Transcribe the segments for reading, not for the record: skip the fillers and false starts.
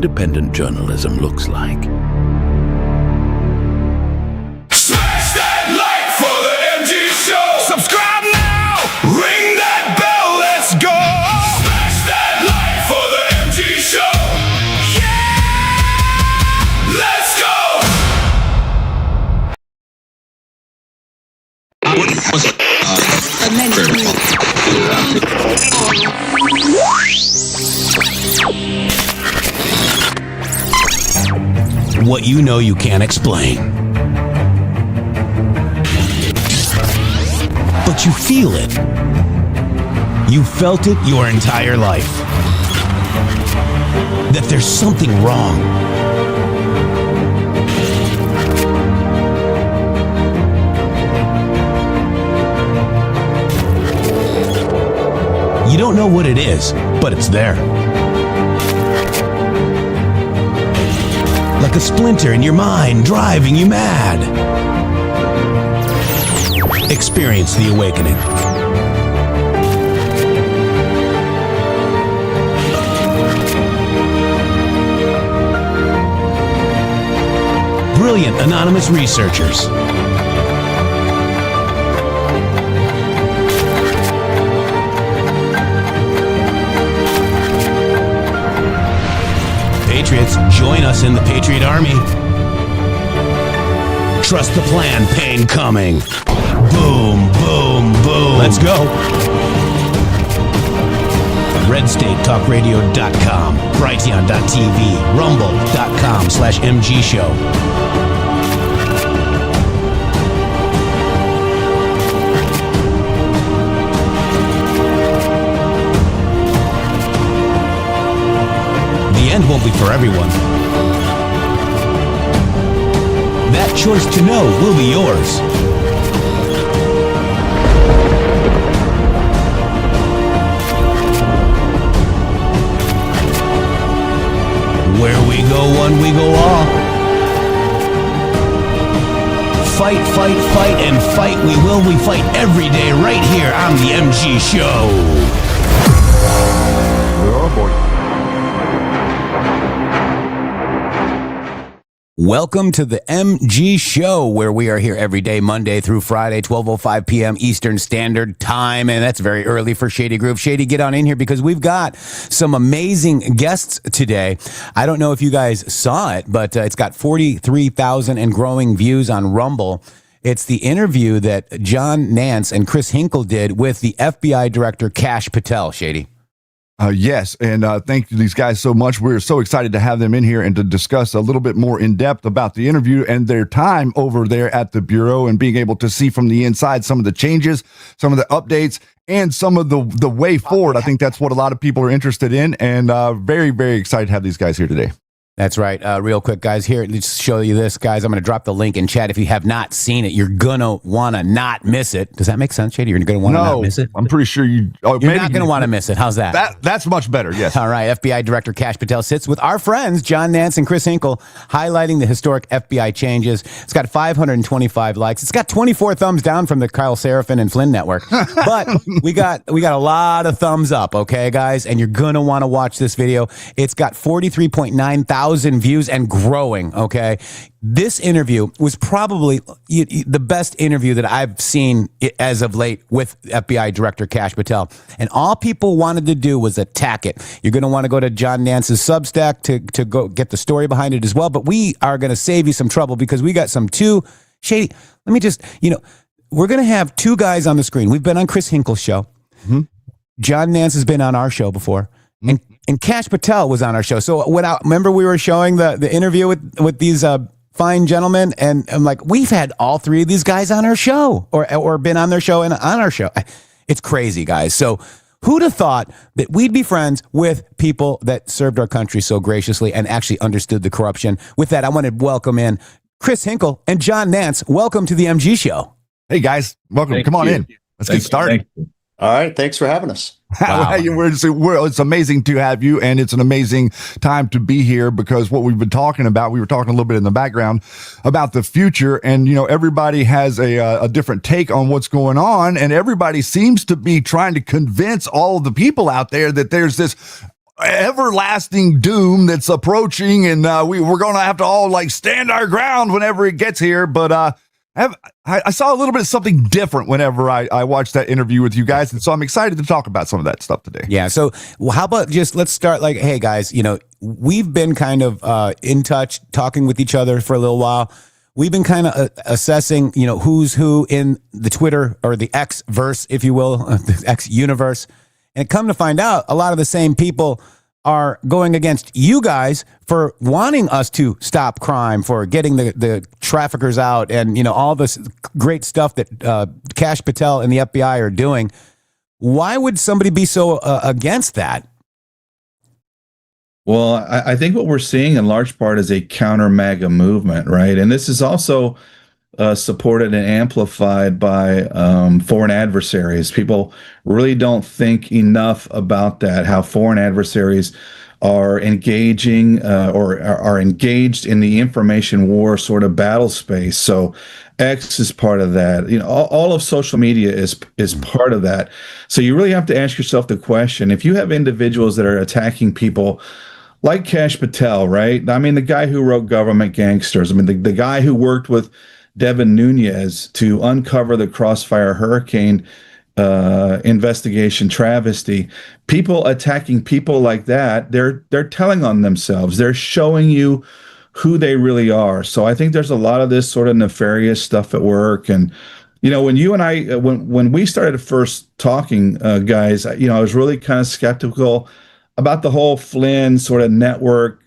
independent journalism looks like. Smash that like for the MG Show. Subscribe now. Ring that bell. Let's go. Smash that like for the MG Show. Yeah. Let's go. What you know you can't explain. But you feel it. You felt it your entire life. That there's something wrong. You don't know what it is, but it's there. Like a splinter in your mind, driving you mad. Experience the awakening. Brilliant anonymous researchers. Patriots, join us in the Patriot Army. Trust the plan, pain coming. Boom, boom, boom. Let's go. RedStateTalkRadio.com, Brighteon.tv, Rumble.com/MG Show. The end won't be for everyone. That choice to know will be yours. Where we go one, we go all. Fight, fight, fight, and fight we will. We fight every day right here on the MG Show. Oh boy. Welcome to the MG Show, where we are here every day, Monday through Friday, 12:05 p.m. Eastern Standard Time, and that's very early for Shady Groove. Shady, get on in here because we've got some amazing guests today. I don't know if you guys saw it, but it's got 43,000 and growing views on Rumble. It's the interview that John Nantz and Chris Hinkle did with the FBI Director Kash Patel, Shady. Yes, and thank you these guys so much. We're so excited to have them in here and to discuss a little bit more in depth about the interview and their time over there at the Bureau and being able to see from the inside some of the changes, some of the updates, and some of the way forward. I think that's what a lot of people are interested in, and very, very excited to have these guys here today. That's right. Real quick, guys, here, let's show you this, guys. I'm going to drop the link in chat. If you have not seen it, you're going to want to not miss it. Does that make sense, Shady? You're going to want to not miss it? I'm pretty sure you're not going to want to miss it. How's that? That's much better, yes. All right. FBI Director Kash Patel sits with our friends, John Nantz and Chris Hinkle, highlighting the historic FBI changes. It's got 525 likes. It's got 24 thumbs down from the Kyle Serafin and Flynn network. But we got a lot of thumbs up, okay, guys? And you're going to want to watch this video. It's got 43.9 thousand views and growing, okay? This interview was probably the best interview that I've seen as of late with FBI Director Kash Patel. And all people wanted to do was attack it. You're going to want to go to John Nantz's Substack to go get the story behind it as well. But we are going to save you some trouble because we got Shady, let me just, we're going to have two guys on the screen. We've been on Chris Hinkle's show. Mm-hmm. John Nantz has been on our show before. Mm-hmm. And Kash Patel was on our show. So remember we were showing the interview with these fine gentlemen, and I'm like, we've had all three of these guys on our show or been on their show and on our show. It's crazy, guys. So who'd have thought that we'd be friends with people that served our country so graciously and actually understood the corruption? With that, I want to welcome in Chris Hinkle and John Nantz. Welcome to the MG Show. Hey, guys. Welcome. Come on in. Let's get started. All right. Thanks for having us. Wow. It's amazing to have you, and it's an amazing time to be here because what we've been talking about, we were talking a little bit in the background about the future, and everybody has a different take on what's going on, and everybody seems to be trying to convince all of the people out there that there's this everlasting doom that's approaching, and we're going to have to all like stand our ground whenever it gets here. But I saw a little bit of something different whenever I watched that interview with you guys, and so I'm excited to talk about some of that stuff today. Yeah. So how about just let's start like, hey guys, we've been kind of in touch, talking with each other for a little while. We've been kind of assessing, who's who in the Twitter or the X verse, if you will, the X universe. And come to find out, a lot of the same people are going against you guys for wanting us to stop crime, for getting the traffickers out, and all this great stuff that Kash Patel and the FBI are doing. Why would somebody be so against that? Well, I think what we're seeing in large part is a counter-MAGA movement, right? And this is also supported and amplified by foreign adversaries. People really don't think enough about that, how foreign adversaries are engaging or are engaged in the information war sort of battle space. So X is part of that. All of social media is part of that. So you really have to ask yourself the question, if you have individuals that are attacking people like Kash Patel, right? I mean, the guy who wrote Government Gangsters. I mean, the guy who worked with Devin Nunes to uncover the Crossfire Hurricane investigation travesty. People attacking people like that, they're telling on themselves. They're showing you who they really are. So I think there's a lot of this sort of nefarious stuff at work. And when you and I, when we started first talking, guys, I was really kind of skeptical about the whole Flynn sort of network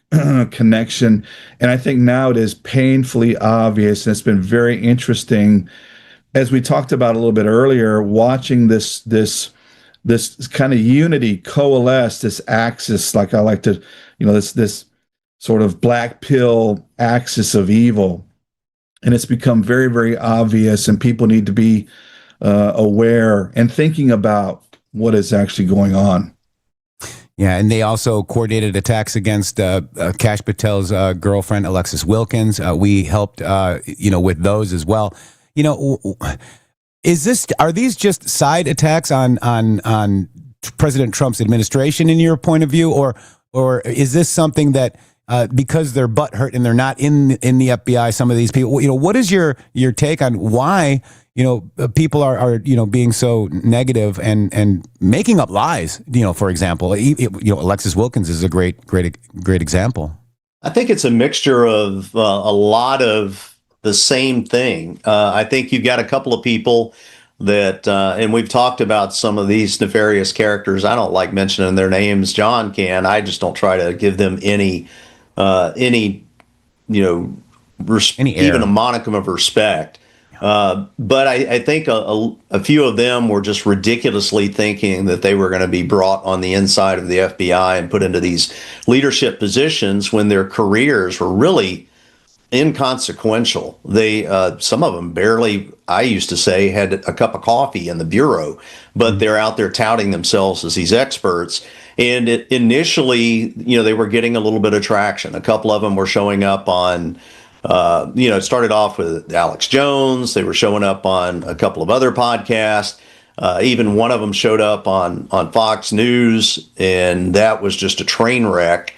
connection. And I think now it is painfully obvious. And it's been very interesting, as we talked about a little bit earlier, watching this kind of unity coalesce, this axis, like I like to, this sort of black pill axis of evil. And it's become very, very obvious, and people need to be aware and thinking about what is actually going on. Yeah, and they also coordinated attacks against Kash Patel's girlfriend, Alexis Wilkins. We helped, with those as well. Are these just side attacks on President Trump's administration in your point of view, or is this something that because they're butthurt and they're not in the FBI, some of these people, what is your take on why people are being so negative and making up lies? For example, Alexis Wilkins is a great example. I think it's a mixture of a lot of the same thing. I think you've got a couple of people that, and we've talked about some of these nefarious characters. I don't like mentioning their names. John can. I just don't try to give them any even a modicum of respect. But I think a few of them were just ridiculously thinking that they were going to be brought on the inside of the FBI and put into these leadership positions when their careers were really inconsequential. They some of them barely, I used to say, had a cup of coffee in the bureau, but they're out there touting themselves as these experts. And initially, they were getting a little bit of traction. A couple of them were showing up on it started off with Alex Jones. They were showing up on a couple of other podcasts. Even one of them showed up on Fox News, and that was just a train wreck.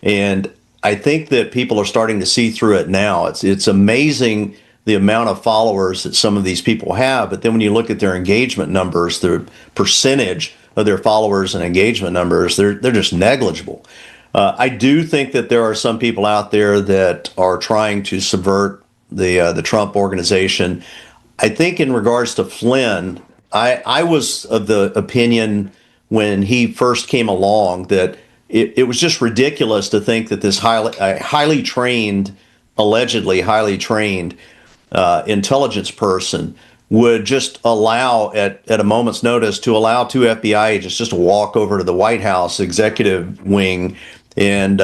And I think that people are starting to see through it now. It's amazing the amount of followers that some of these people have. But then when you look at their engagement numbers, the percentage of their followers and engagement numbers, they're just negligible. I do think that there are some people out there that are trying to subvert the Trump organization. I think in regards to Flynn, I was of the opinion when he first came along that it was just ridiculous to think that this allegedly highly trained intelligence person would just allow at a moment's notice to allow two FBI agents just to walk over to the White House executive wing and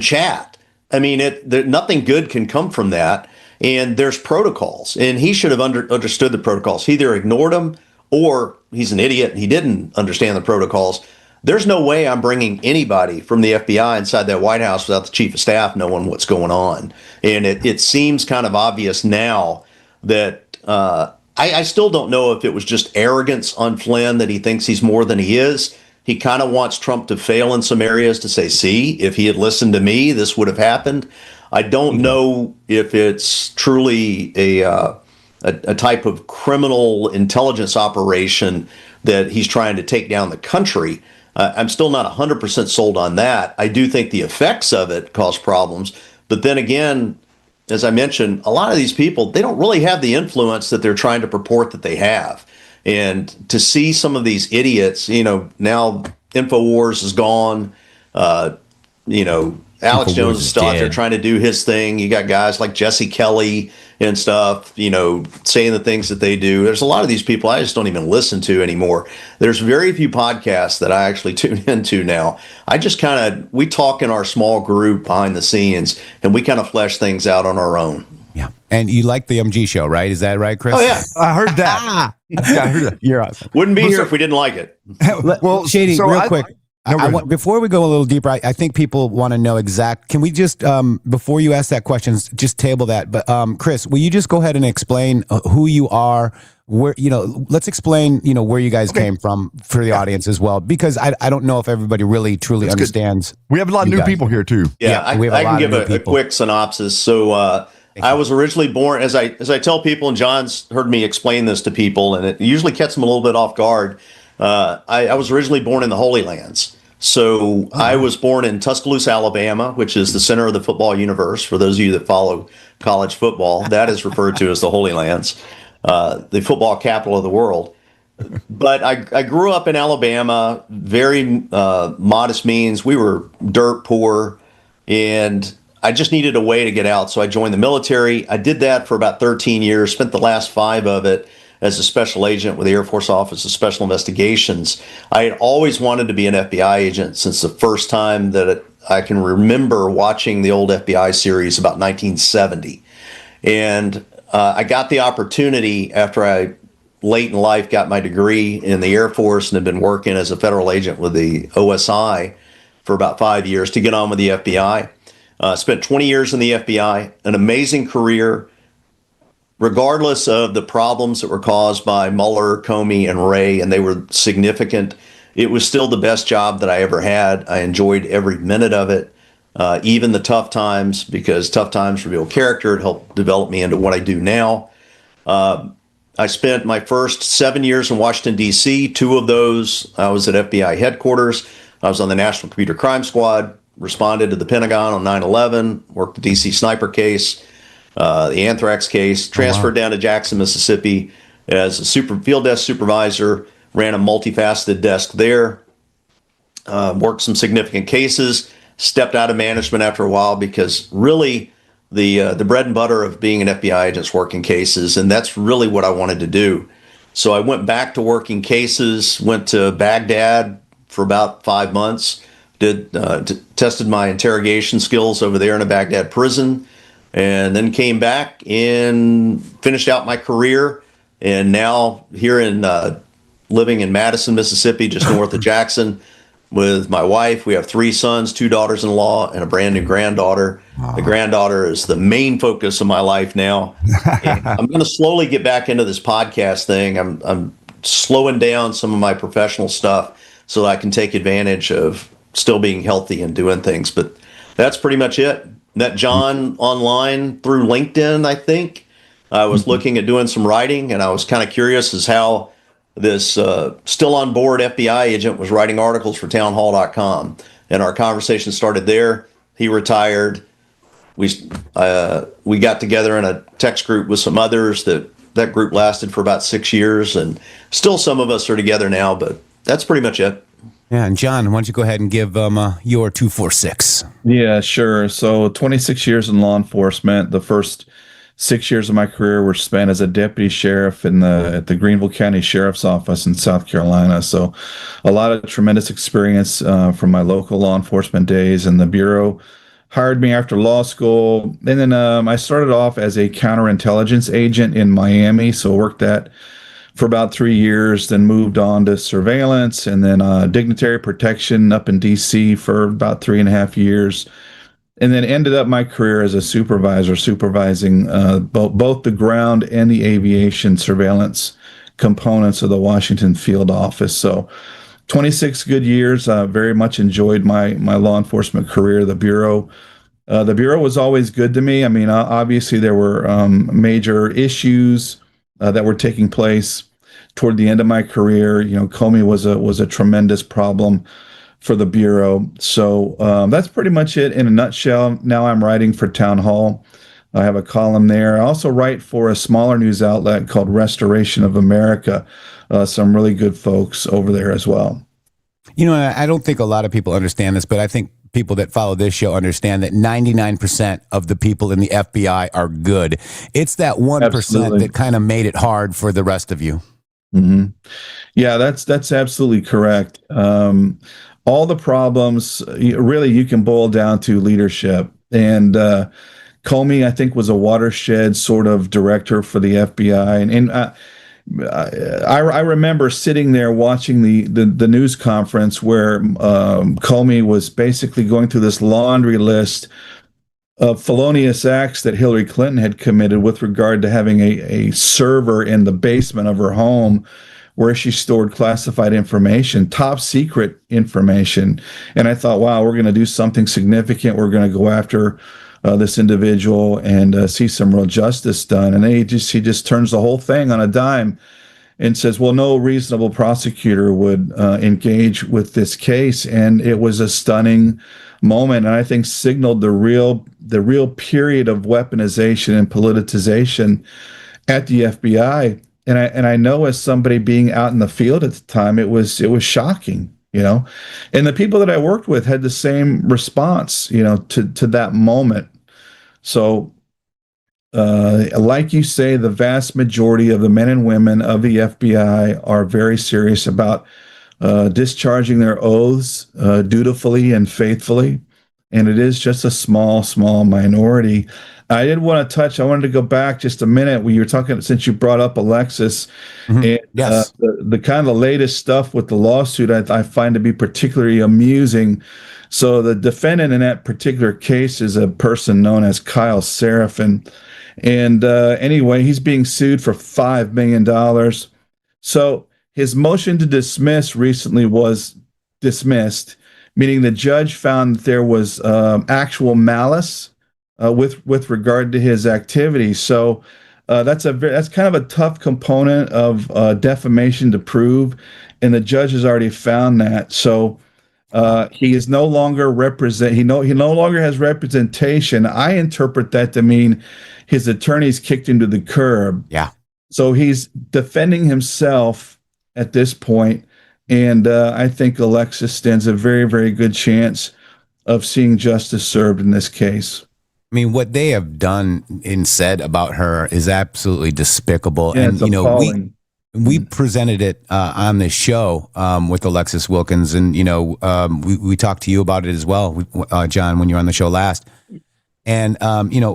chat. I mean, nothing good can come from that. And there's protocols, and he should have understood the protocols. He either ignored them or he's an idiot and he didn't understand the protocols. There's no way I'm bringing anybody from the FBI inside that White House without the chief of staff knowing what's going on. And it seems kind of obvious now that I still don't know if it was just arrogance on Flynn that he thinks he's more than he is. He kind of wants Trump to fail in some areas to say, see, if he had listened to me, this would have happened. I don't know if it's truly a type of criminal intelligence operation that he's trying to take down the country. I'm still not 100% sold on that. I do think the effects of it cause problems. But then again, as I mentioned, a lot of these people, they don't really have the influence that they're trying to purport that they have. And to see some of these idiots, now InfoWars is gone, Alex Jones is still out there trying to do his thing. You got guys like Jesse Kelly and stuff, saying the things that they do. There's a lot of these people I just don't even listen to anymore. There's very few podcasts that I actually tune into now. I just we talk in our small group behind the scenes, and we kind of flesh things out on our own. Yeah. And you like the MG show, right? Is that right, Chris? Oh, yeah. I heard that. I heard that. You're awesome. Wouldn't be here if we didn't like it. Well, Shady, so real quick. Before we go a little deeper, I think people want to know can we just, before you ask that question, just table that. But Chris, will you just go ahead and explain who you are, where, let's explain, where you guys came from for the audience as well, because I don't know if everybody really truly understands. We have a lot of new people here too. Yeah, I can give a quick synopsis. So I was originally born, as I tell people, and John's heard me explain this to people, and it usually catches them a little bit off guard. I was originally born in the Holy Lands. So I was born in Tuscaloosa, Alabama, which is the center of the football universe. For those of you that follow college football, that is referred to as the Holy Lands, the football capital of the world. But I grew up in Alabama, very modest means. We were dirt poor, and I just needed a way to get out. So I joined the military. I did that for about 13 years, spent the last 5 of it as a special agent with the Air Force Office of Special Investigations. I had always wanted to be an FBI agent since the first time that I can remember watching the old FBI series about 1970. And I got the opportunity after I, late in life, got my degree in the Air Force and had been working as a federal agent with the OSI for about 5 years to get on with the FBI. Spent 20 years in the FBI, an amazing career. Regardless of the problems that were caused by Mueller, Comey, and Wray, and they were significant, it was still the best job that I ever had. I enjoyed every minute of it, even the tough times, because tough times reveal character. It helped develop me into what I do now. I spent my first 7 years in Washington, D.C. 2 of those, I was at FBI headquarters. I was on the National Computer Crime Squad, responded to the Pentagon on 9/11, worked the D.C. sniper case, the anthrax case, transferred down to Jackson, Mississippi as a field desk supervisor, ran a multifaceted desk there, worked some significant cases, stepped out of management after a while because really the bread and butter of being an FBI agent is working cases, and that's really what I wanted to do. So I went back to working cases, went to Baghdad for about 5 months, tested my interrogation skills over there in a Baghdad prison, and then came back and finished out my career. And now here in living in Madison, Mississippi, just north of Jackson, with my wife. We have 3 sons, 2 daughters-in-law, and a brand new granddaughter. The granddaughter is the main focus of my life now. And I'm going to slowly get back into this podcast thing. I'm slowing down some of my professional stuff so that I can take advantage of still being healthy and doing things. But that's pretty much it. Met John online through LinkedIn, I think. I was looking at doing some writing, and I was kind of curious as how this still on board FBI agent was writing articles for townhall.com. And our conversation started there. He retired. We got together in a text group with some others. That group lasted for about 6 years, and still some of us are together now, but that's pretty much it. Yeah, and John, why don't you go ahead and give your 246? Yeah, sure. So 26 years in law enforcement. The first 6 years of my career were spent as a deputy sheriff at the Greenville County Sheriff's Office in South Carolina. So a lot of tremendous experience from my local law enforcement days. And the Bureau hired me after law school. And then I started off as a counterintelligence agent in Miami. So worked that for about 3 years, then moved on to surveillance and then dignitary protection up in D.C. for about 3.5 years. And then ended up my career as a supervisor, supervising both the ground and the aviation surveillance components of the Washington field office. So 26 good years. Very much enjoyed my law enforcement career. The Bureau was always good to me. I mean, obviously there were major issues that were taking place toward the end of my career. Comey was a tremendous problem for the Bureau. So that's pretty much it in a nutshell. Now I'm writing for Town Hall. I have a column there. I also write for a smaller news outlet called Restoration of America. Some really good folks over there as well. I don't think a lot of people understand this, but I think people that follow this show understand that 99% of the people in the FBI are good. It's that 1% Absolutely. that kind of made it hard for the rest of you. Mm-hmm. Yeah, that's absolutely correct. All the problems, really, you can boil down to leadership. And Comey, I think, was a watershed sort of director for the FBI. And I remember sitting there watching the news conference where Comey was basically going through this laundry list of felonious acts that Hillary Clinton had committed with regard to having a server in the basement of her home where she stored classified information, top secret information. And I thought, wow, we're going to do something significant. We're going to go after this individual and see some real justice done. And then he just turns the whole thing on a dime and says, well, no reasonable prosecutor would engage with this case. And it was a stunning moment, and I think signaled the real period of weaponization and politicization at the FBI. And I know, as somebody being out in the field at the time, it was shocking, and the people that I worked with had the same response, to that moment. So, like you say, the vast majority of the men and women of the FBI are very serious about discharging their oaths dutifully and faithfully. And it is just a small minority. I wanted to go back just a minute when you were talking, since you brought up Alexis, and Yes. the kind of the latest stuff with the lawsuit, I find to be particularly amusing. So the defendant in that particular case is a person known as Kyle Serafin. And anyway, he's being sued for $5 million. So his motion to dismiss recently was dismissed, meaning the judge found that there was actual malice with regard to his activity. So that's kind of a tough component of defamation to prove, and the judge has already found that. So he is no longer he no longer has representation. I interpret that to mean his attorneys kicked him to the curb. Yeah. So he's defending himself at this point, and I think Alexis stands a very, very good chance of seeing justice served in this case. I mean, what they have done and said about her is absolutely despicable. Yeah, and, it's appalling. we presented it on this show with Alexis Wilkins. And, we talked to you about it as well, John, when you were on the show last. And,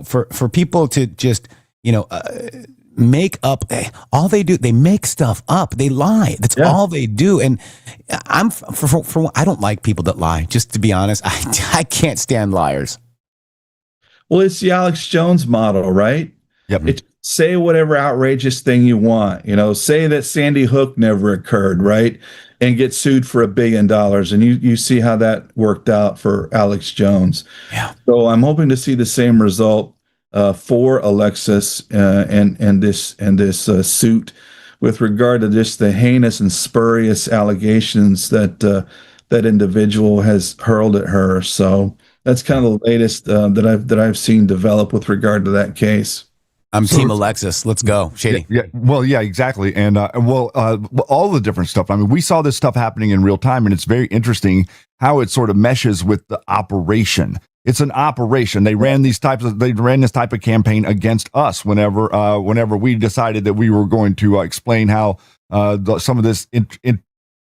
for people to just, make up, all they do, they make stuff up. They lie. That's all they do. And I don't like people that lie, just to be honest. I can't stand liars. Well, it's the Alex Jones model, right? Yep. Say whatever outrageous thing you want. Say that Sandy Hook never occurred, right? And get sued for $1 billion. And you see how that worked out for Alex Jones. Yeah. So I'm hoping to see the same result for Alexis and this suit with regard to just the heinous and spurious allegations that individual has hurled at her. So that's kind of the latest that I've seen develop with regard to that case. I'm Team Alexis. Let's go, Shady. Yeah, well, yeah, exactly. And all the different stuff. I mean, we saw this stuff happening in real time, and it's very interesting how it sort of meshes with the operation. It's an operation. They ran this type of campaign against us whenever we decided that we were going to explain how some of this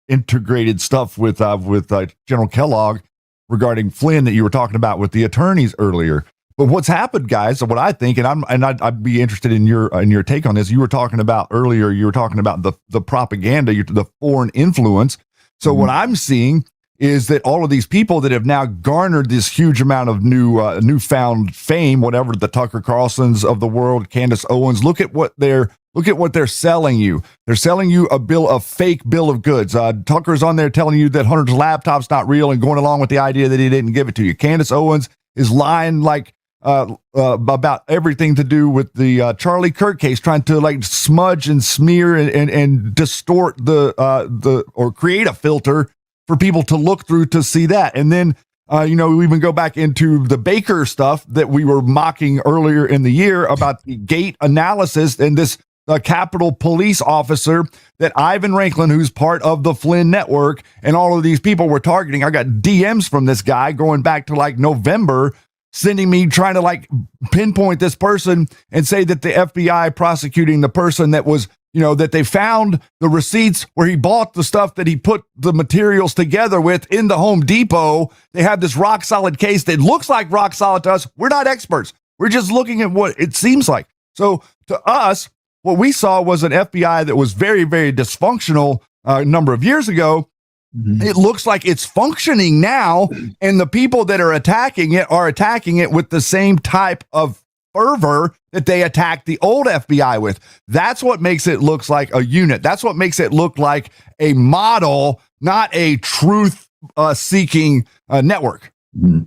integrated stuff with General Kellogg regarding Flynn that you were talking about with the attorneys earlier. But what's happened, guys, what I think, and I'd be interested in your take on this. You were talking about earlier. You were talking about the propaganda, the foreign influence. So what I'm seeing is that all of these people that have now garnered this huge amount of newfound fame, whatever, the Tucker Carlsons of the world, Candace Owens, look at what they're Look at what they're selling you. They're selling you a fake bill of goods. Tucker's on there telling you that Hunter's laptop's not real and going along with the idea that he didn't give it to you. Candace Owens is lying like about everything to do with the Charlie Kirk case, trying to like smudge and smear and distort or create a filter for people to look through to see that. And then we even go back into the Baker stuff that we were mocking earlier in the year about the gate analysis and this Capitol police officer that Ivan Ranklin, who's part of the Flynn network, and all of these people were targeting. I got DMs from this guy going back to like November, sending me trying to like pinpoint this person and say that the FBI prosecuting the person that was, that they found the receipts where he bought the stuff that he put the materials together with in the Home Depot. They have this rock solid case that looks like rock solid to us. We're not experts. We're just looking at what it seems like. So to us, what we saw was an FBI that was very, very dysfunctional a number of years ago. Mm-hmm. It looks like it's functioning now, and the people that are attacking it with the same type of fervor that they attacked the old FBI with. That's what makes it look like a unit. That's what makes it look like a model, not a truth seeking network. Mm-hmm.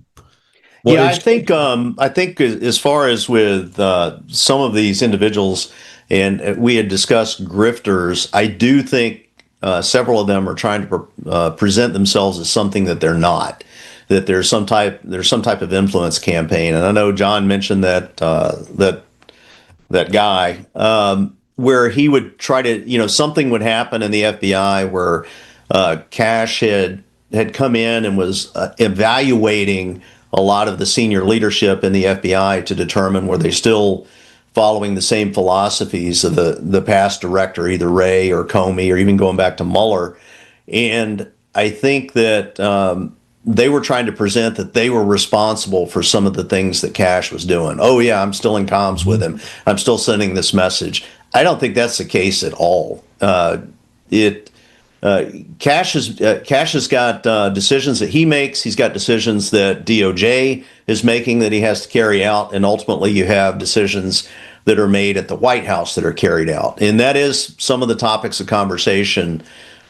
Well, I think as far as with some of these individuals, and we had discussed grifters, I do think several of them are trying to present themselves as something that they're not. That there's some type of influence campaign, and I know John mentioned that guy where he would try to, something would happen in the FBI where Kash had come in and was evaluating a lot of the senior leadership in the FBI to determine were they still following the same philosophies of the past director, either Wray or Comey, or even going back to Mueller. And I think that they were trying to present that they were responsible for some of the things that Kash was doing. Oh, yeah, I'm still in comms with him. I'm still sending this message. I don't think that's the case at all. Kash has got decisions that he makes. He's got decisions that DOJ is making that he has to carry out, and ultimately you have decisions that are made at the White House that are carried out. And that is some of the topics of conversation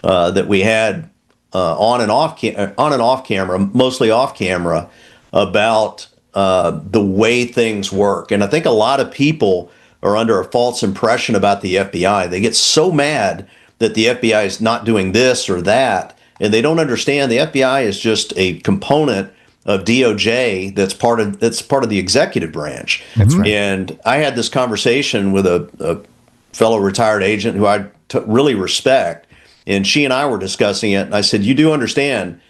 that we had on and off camera, mostly off camera, about the way things work. And I think a lot of people are under a false impression about the FBI. They get so mad that the FBI is not doing this or that, and they don't understand the FBI is just a component of DOJ that's part of the executive branch. That's right. And I had this conversation with a fellow retired agent who I really respect, and she and I were discussing it, and I said, you do understand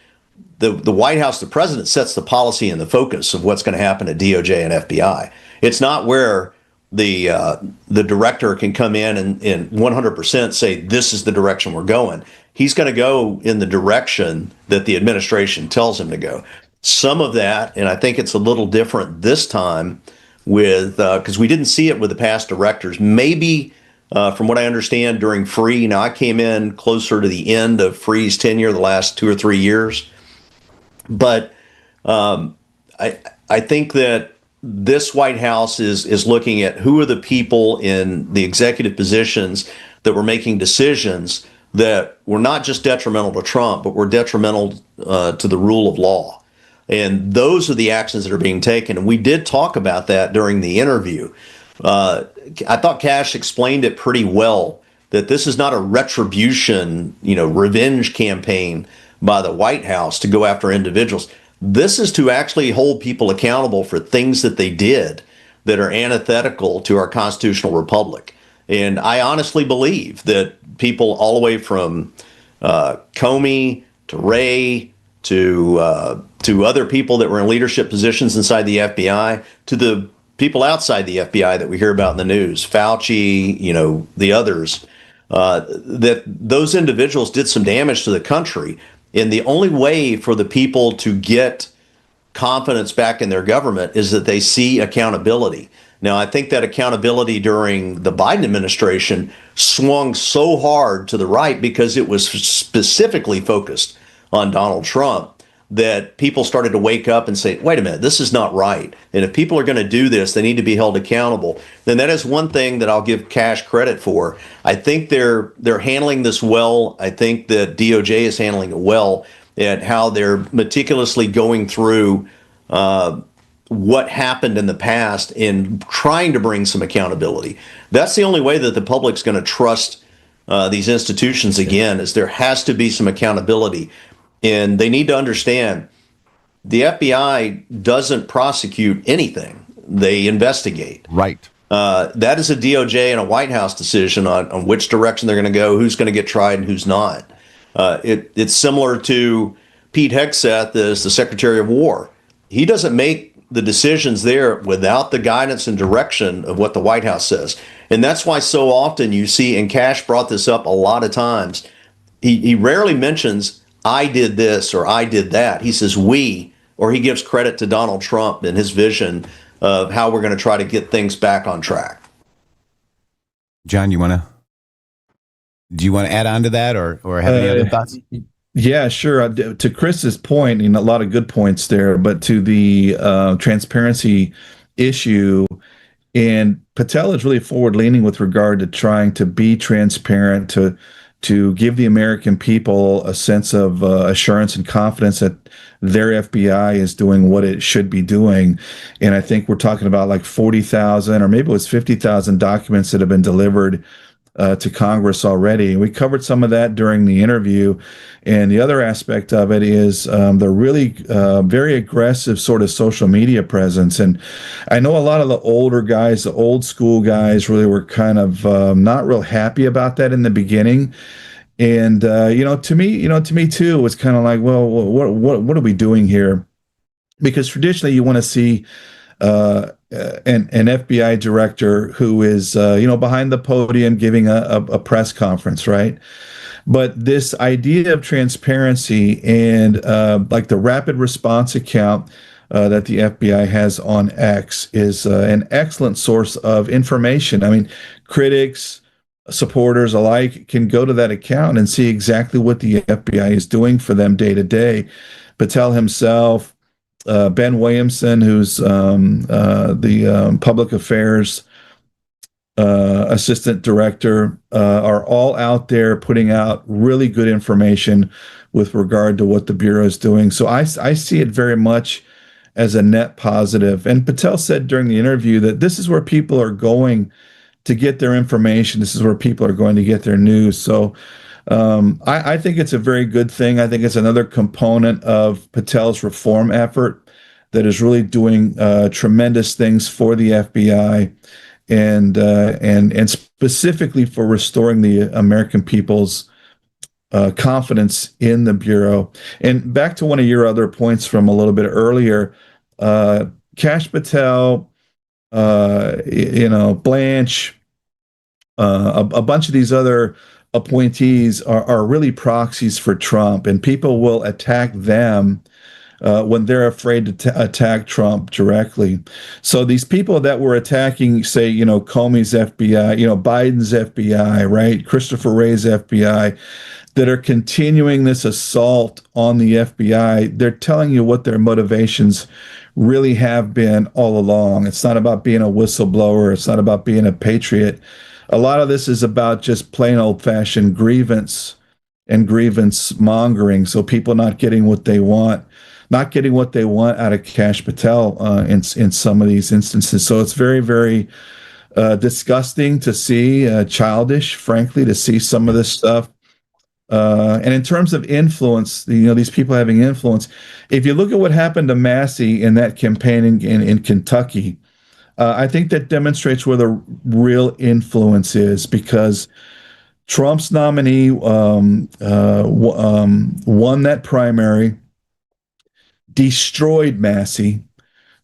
the White House, the president sets the policy and the focus of what's going to happen at DOJ and FBI. It's not where the director can come in and 100% say this is the direction we're going. He's going to go in the direction that the administration tells him to go. Some of that, and I think it's a little different this time with because we didn't see it with the past directors. Maybe from what I understand during Free. Now I came in closer to the end of Free's tenure, the last 2 or 3 years, but I think that this White House is looking at who are the people in the executive positions that were making decisions that were not just detrimental to Trump, but were detrimental to the rule of law. And those are the actions that are being taken. And we did talk about that during the interview. I thought Kash explained it pretty well, that this is not a retribution, revenge campaign by the White House to go after individuals. This is to actually hold people accountable for things that they did that are antithetical to our constitutional republic. And I honestly believe that people all the way from Comey to Wray to other people that were in leadership positions inside the FBI, to the people outside the FBI that we hear about in the news, Fauci, the others, that those individuals did some damage to the country. And the only way for the people to get confidence back in their government is that they see accountability. Now, I think that accountability during the Biden administration swung so hard to the right because it was specifically focused on Donald Trump, that people started to wake up and say, wait a minute, this is not right. And if people are going to do this, they need to be held accountable. Then that is one thing that I'll give Kash credit for. I think they're handling this well. I think that DOJ is handling it well at how they're meticulously going through what happened in the past and trying to bring some accountability. That's the only way that the public's going to trust these institutions again, is there has to be some accountability. And they need to understand the FBI doesn't prosecute anything. They investigate. Right. That is a DOJ and a White House decision on which direction they're going to go, who's going to get tried and who's not. It's similar to Pete Hegseth as the Secretary of War. He doesn't make the decisions there without the guidance and direction of what the White House says. And that's why so often you see, and Kash brought this up a lot of times, he rarely mentions I did this or I did that. He says we, or he gives credit to Donald Trump and his vision of how we're going to try to get things back on track. John, do you want to add on to that or have any other thoughts? Yeah, sure. To Chris's point, a lot of good points there, but to the transparency issue, and Patel is really forward-leaning with regard to trying to be transparent, to give the American people a sense of assurance and confidence that their FBI is doing what it should be doing. And I think we're talking about like 40,000 or maybe it was 50,000 documents that have been delivered to Congress already. We covered some of that during the interview. And the other aspect of it is the really very aggressive sort of social media presence. And I know a lot of the older guys, the old school guys, really were kind of not real happy about that in the beginning. And to me too, it was kind of like, well, what are we doing here? Because traditionally, you want to see an FBI director who is behind the podium giving a press conference, right? But this idea of transparency and like the rapid response account that the FBI has on X is an excellent source of information. I mean, critics, supporters alike can go to that account and see exactly what the FBI is doing for them day to day. Patel himself, Ben Williamson, who's the public affairs assistant director, are all out there putting out really good information with regard to what the Bureau is doing. So I see it very much as a net positive. And Patel said during the interview that this is where people are going to get their information. This is where people are going to get their news. So I think it's a very good thing. I think it's another component of Patel's reform effort that is really doing tremendous things for the FBI and specifically for restoring the American people's confidence in the Bureau. And back to one of your other points from a little bit earlier, Kash Patel, Blanche, a bunch of these other appointees are really proxies for Trump, and people will attack them when they're afraid to attack Trump directly. So these people that were attacking, say, Comey's FBI, Biden's FBI, right, Christopher Wray's FBI, that are continuing this assault on the FBI, they're telling you what their motivations really have been all along. It's not about being a whistleblower. It's not about being a patriot. A lot of this is about just plain old-fashioned grievance and grievance mongering. So people not getting what they want out of Kash Patel in some of these instances. So it's very, very disgusting to see, childish, frankly, to see some of this stuff. And in terms of influence, these people having influence, if you look at what happened to Massey in that campaign in Kentucky, I think that demonstrates where the real influence is, because Trump's nominee won that primary, destroyed Massey.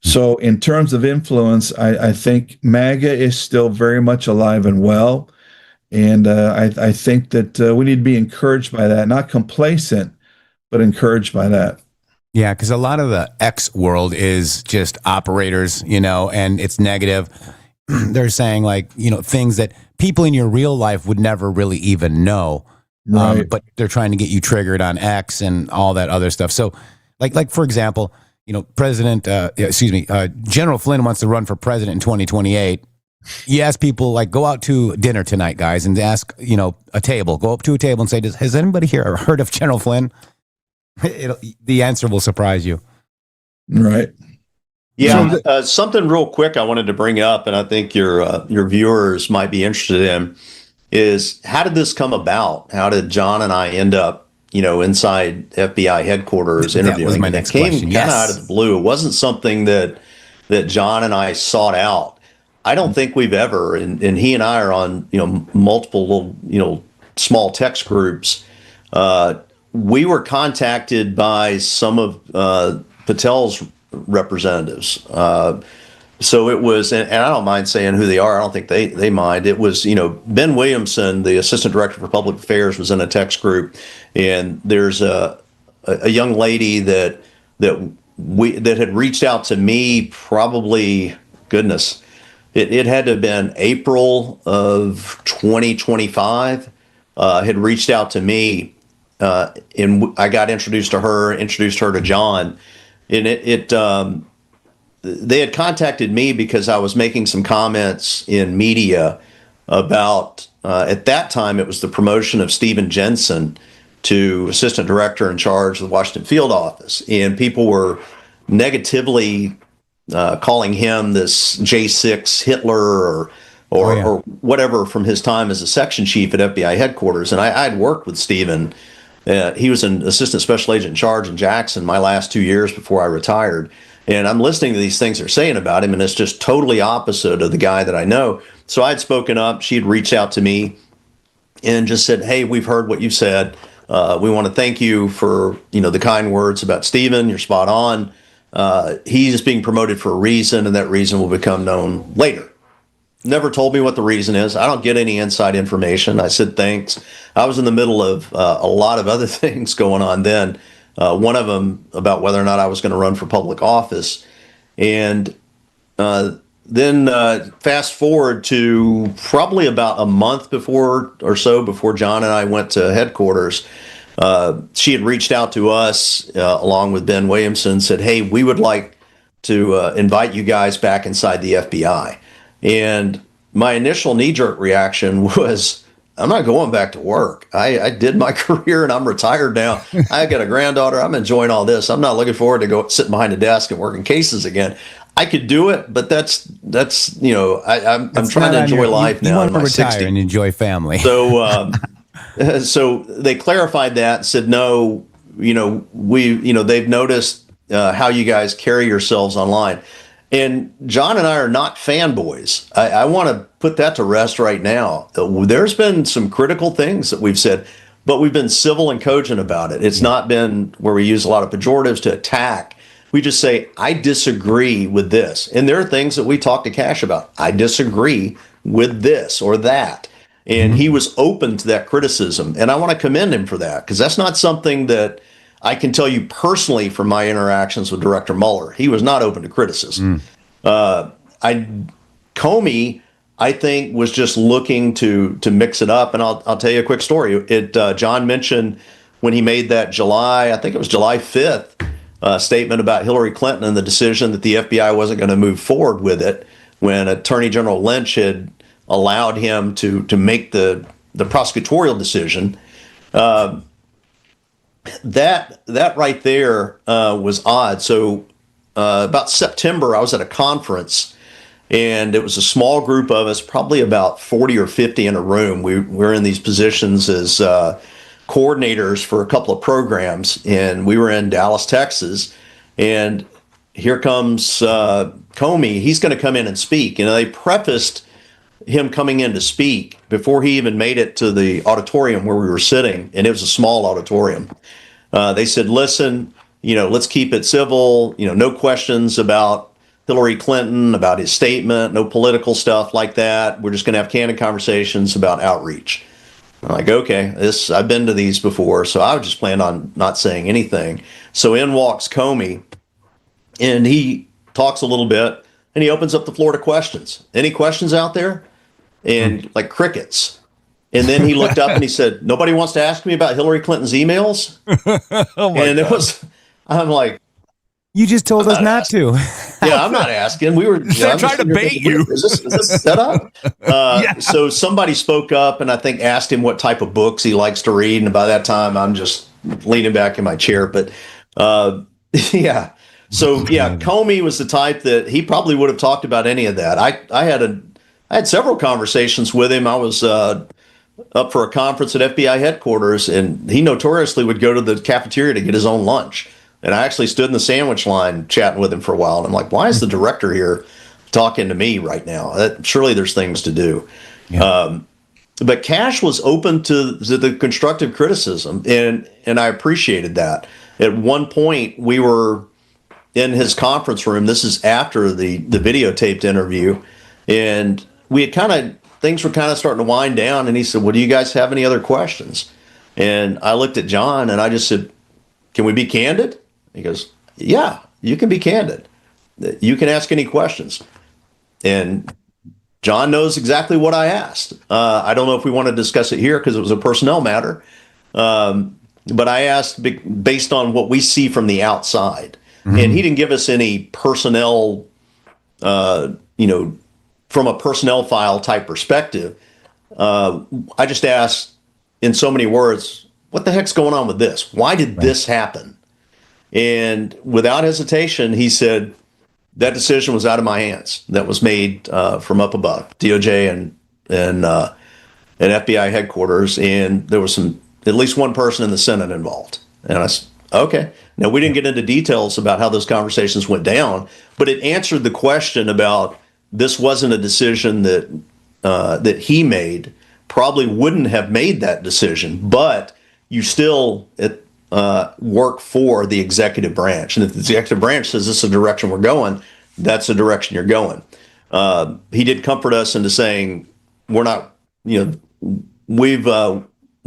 So in terms of influence, I think MAGA is still very much alive and well. And I think that we need to be encouraged by that, not complacent, but encouraged by that. Yeah, because a lot of the X world is just operators, and it's negative. They're saying things that people in your real life would never really even know. Right. But they're trying to get you triggered on X and all that other stuff. So Like for example, General Flynn wants to run for president in 2028. You ask people, like, go out to dinner tonight, guys, and ask, a table. Go up to a table and say, has anybody here heard of General Flynn? The answer will surprise you. Right. Yeah. Something real quick I wanted to bring up, and I think your viewers might be interested in, is how did this come about? How did John and I end up, inside FBI headquarters interviewing? That was my next question. It came kind of out of the blue. It wasn't something that John and I sought out. I don't think we've ever, and he and I are on, multiple little, small text groups. We were contacted by some of Patel's representatives. So it was, and I don't mind saying who they are. I don't think they mind. It was, Ben Williamson, the assistant director for public affairs, was in a text group, and there's a young lady that had reached out to me, probably, goodness, it had to have been April of 2025, had reached out to me, and I got introduced to her to John, and they had contacted me because I was making some comments in media about, at that time, it was the promotion of Stephen Jensen to assistant director in charge of the Washington field office. And people were negatively calling him this J6 Hitler or whatever from his time as a section chief at FBI headquarters. And I'd worked with Stephen. He was an assistant special agent in charge in Jackson my last 2 years before I retired. And I'm listening to these things they're saying about him, and it's just totally opposite of the guy that I know. So I'd spoken up. She'd reached out to me and just said, hey, we've heard what you said. We want to thank you for, the kind words about Stephen. You're spot on. He's being promoted for a reason, and that reason will become known later. Never told me what the reason is. I don't get any inside information. I said thanks. I was in the middle of a lot of other things going on then. One of them about whether or not I was going to run for public office. And then fast forward to probably about a month before John and I went to headquarters. She had reached out to us along with Ben Williamson, said, hey, we would like to invite you guys back inside the FBI. And my initial knee-jerk reaction was, I'm not going back to work. I did my career and I'm retired now. I got a granddaughter. I'm enjoying all this. I'm not looking forward to go sitting behind a desk and working cases again. I could do it, but that's I'm trying to enjoy life now. You want to retire 60. and enjoy family. So so they clarified that and said, no, they've noticed how you guys carry yourselves online. And John and I are not fanboys. I want to put that to rest right now. There's been some critical things that we've said, but we've been civil and cogent about it. It's not been where we use a lot of pejoratives to attack. We just say, I disagree with this. And there are things that we talk to Kash about. I disagree with this or that. And he was open to that criticism. And I want to commend him for that, because that's not something that I can tell you personally from my interactions with Director Mueller. He was not open to criticism. Comey, I think, was just looking to mix it up. And I'll tell you a quick story. John mentioned when he made that July 5th statement about Hillary Clinton and the decision that the FBI wasn't going to move forward with it, when Attorney General Lynch had allowed him to make the prosecutorial decision. That right there was odd. So about September, I was at a conference, and it was a small group of us, probably about 40 or 50 in a room. We're in these positions as coordinators for a couple of programs, and we were in Dallas, Texas. And here comes Comey. He's going to come in and speak. They prefaced him coming in to speak before he even made it to the auditorium where we were sitting, and it was a small auditorium. They said, listen, let's keep it civil, no questions about Hillary Clinton, about his statement, no political stuff like that. We're just going to have candid conversations about outreach. I'm like, okay, I've been to these before, so I just planned on not saying anything. So in walks Comey, and he talks a little bit, and he opens up the floor to questions. Any questions out there? And like crickets. And then he looked up and he said, nobody wants to ask me about Hillary Clinton's emails? And I'm like, You just told us not to. yeah, I'm not asking. We were They're trying to bait you. Is this set up? So somebody spoke up and I think asked him what type of books he likes to read. And by that time, I'm just leaning back in my chair. But yeah. So yeah, Comey was the type that he probably would have talked about any of that. I had several conversations with him. I was up for a conference at FBI headquarters, and he notoriously would go to the cafeteria to get his own lunch. And I actually stood in the sandwich line chatting with him for a while. And I'm like, why is the director here talking to me right now? Surely there's things to do. Yeah. But Kash was open to the constructive criticism, and I appreciated that. At one point, we were in his conference room. This is after the videotaped interview. And things were kind of starting to wind down. And he said, well, do you guys have any other questions? And I looked at John and I just said, can we be candid? He goes, yeah, you can be candid. You can ask any questions. And John knows exactly what I asked. I don't know if we want to discuss it here because it was a personnel matter. But I asked based on what we see from the outside. Mm-hmm. And he didn't give us any personnel, from a personnel file type perspective. I just asked in so many words, what the heck's going on with this? Why did this happen? And without hesitation, he said, that decision was out of my hands. That was made from up above, DOJ and FBI headquarters. And there was at least one person in the Senate involved. And I said, okay. Now, we didn't get into details about how those conversations went down, but it answered the question about this wasn't a decision that he made, probably wouldn't have made that decision, but you still work for the executive branch. And if the executive branch says this is the direction we're going, that's the direction you're going. He did comfort us into saying, we're not, we've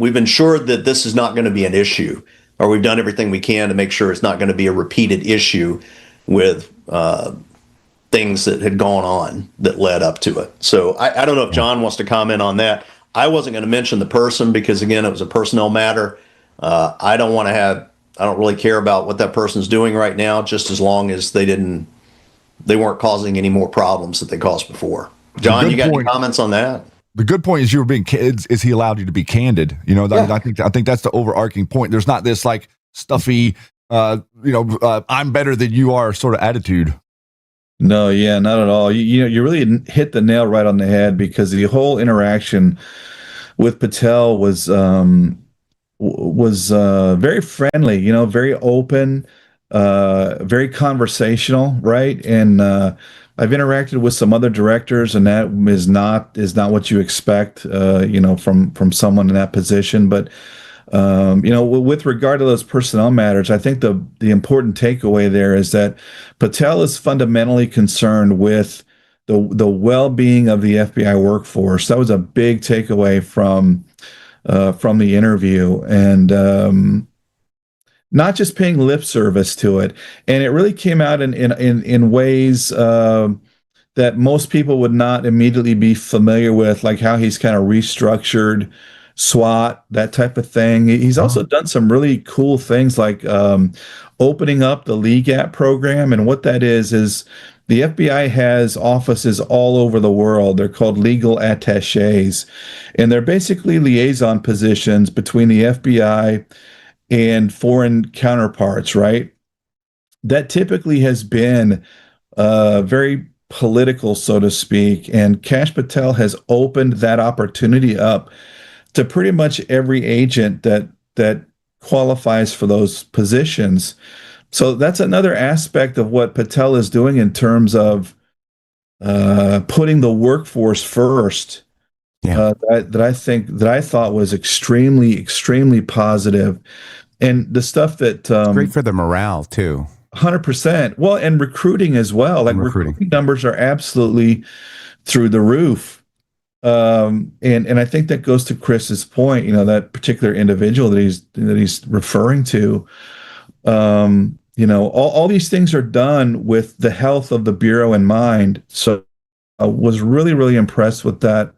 ensured that this is not going to be an issue, or we've done everything we can to make sure it's not going to be a repeated issue with things that had gone on that led up to it. So I don't know if John wants to comment on that. I wasn't going to mention the person because, again, it was a personnel matter. I don't really care about what that person's doing right now, just as long as they weren't causing any more problems that they caused before. John, you got any comments on that? The good point is is he allowed you to be candid? I think that's the overarching point. There's not this like stuffy, I'm better than you are sort of attitude. No, yeah, not at all. You really hit the nail right on the head, because the whole interaction with Patel was very friendly, very open, very conversational, right? And I've interacted with some other directors, and that is not what you expect, from someone in that position. But with regard to those personnel matters, I think the important takeaway there is that Patel is fundamentally concerned with the well-being of the FBI workforce. That was a big takeaway from the interview, and not just paying lip service to it. And it really came out in ways that most people would not immediately be familiar with, like how he's kind of restructured SWAT, that type of thing. He's also done some really cool things, like opening up the LEGAT program. And what that is the FBI has offices all over the world. They're called legal attaches, and they're basically liaison positions between the FBI and foreign counterparts, right? That typically has been very political, so to speak, and Kash Patel has opened that opportunity up to pretty much every agent that qualifies for those positions. So that's another aspect of what Patel is doing in terms of putting the workforce first. Yeah. That I thought was extremely, extremely positive. And the stuff that great for the morale too. 100%. Well, and recruiting as well. Like recruiting numbers are absolutely through the roof. And I think that goes to Chris's point, that particular individual that he's referring to. All these things are done with the health of the Bureau in mind. So I was really, really impressed with that,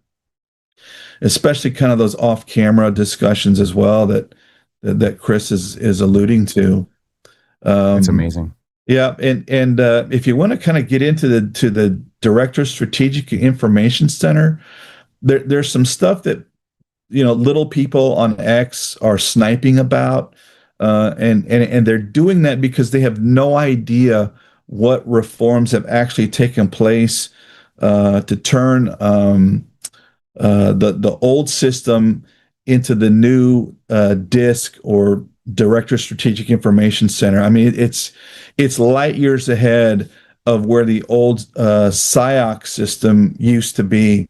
especially kind of those off-camera discussions as well that Chris is alluding to. That's amazing. Yeah, and if you want to kind of get into the Director Strategic Information Center, there's some stuff that little people on X are sniping about, and they're doing that because they have no idea what reforms have actually taken place to turn the old system into the new DISC, or Director Strategic Information Center. I mean, it's light years ahead of where the old SIOC system used to be.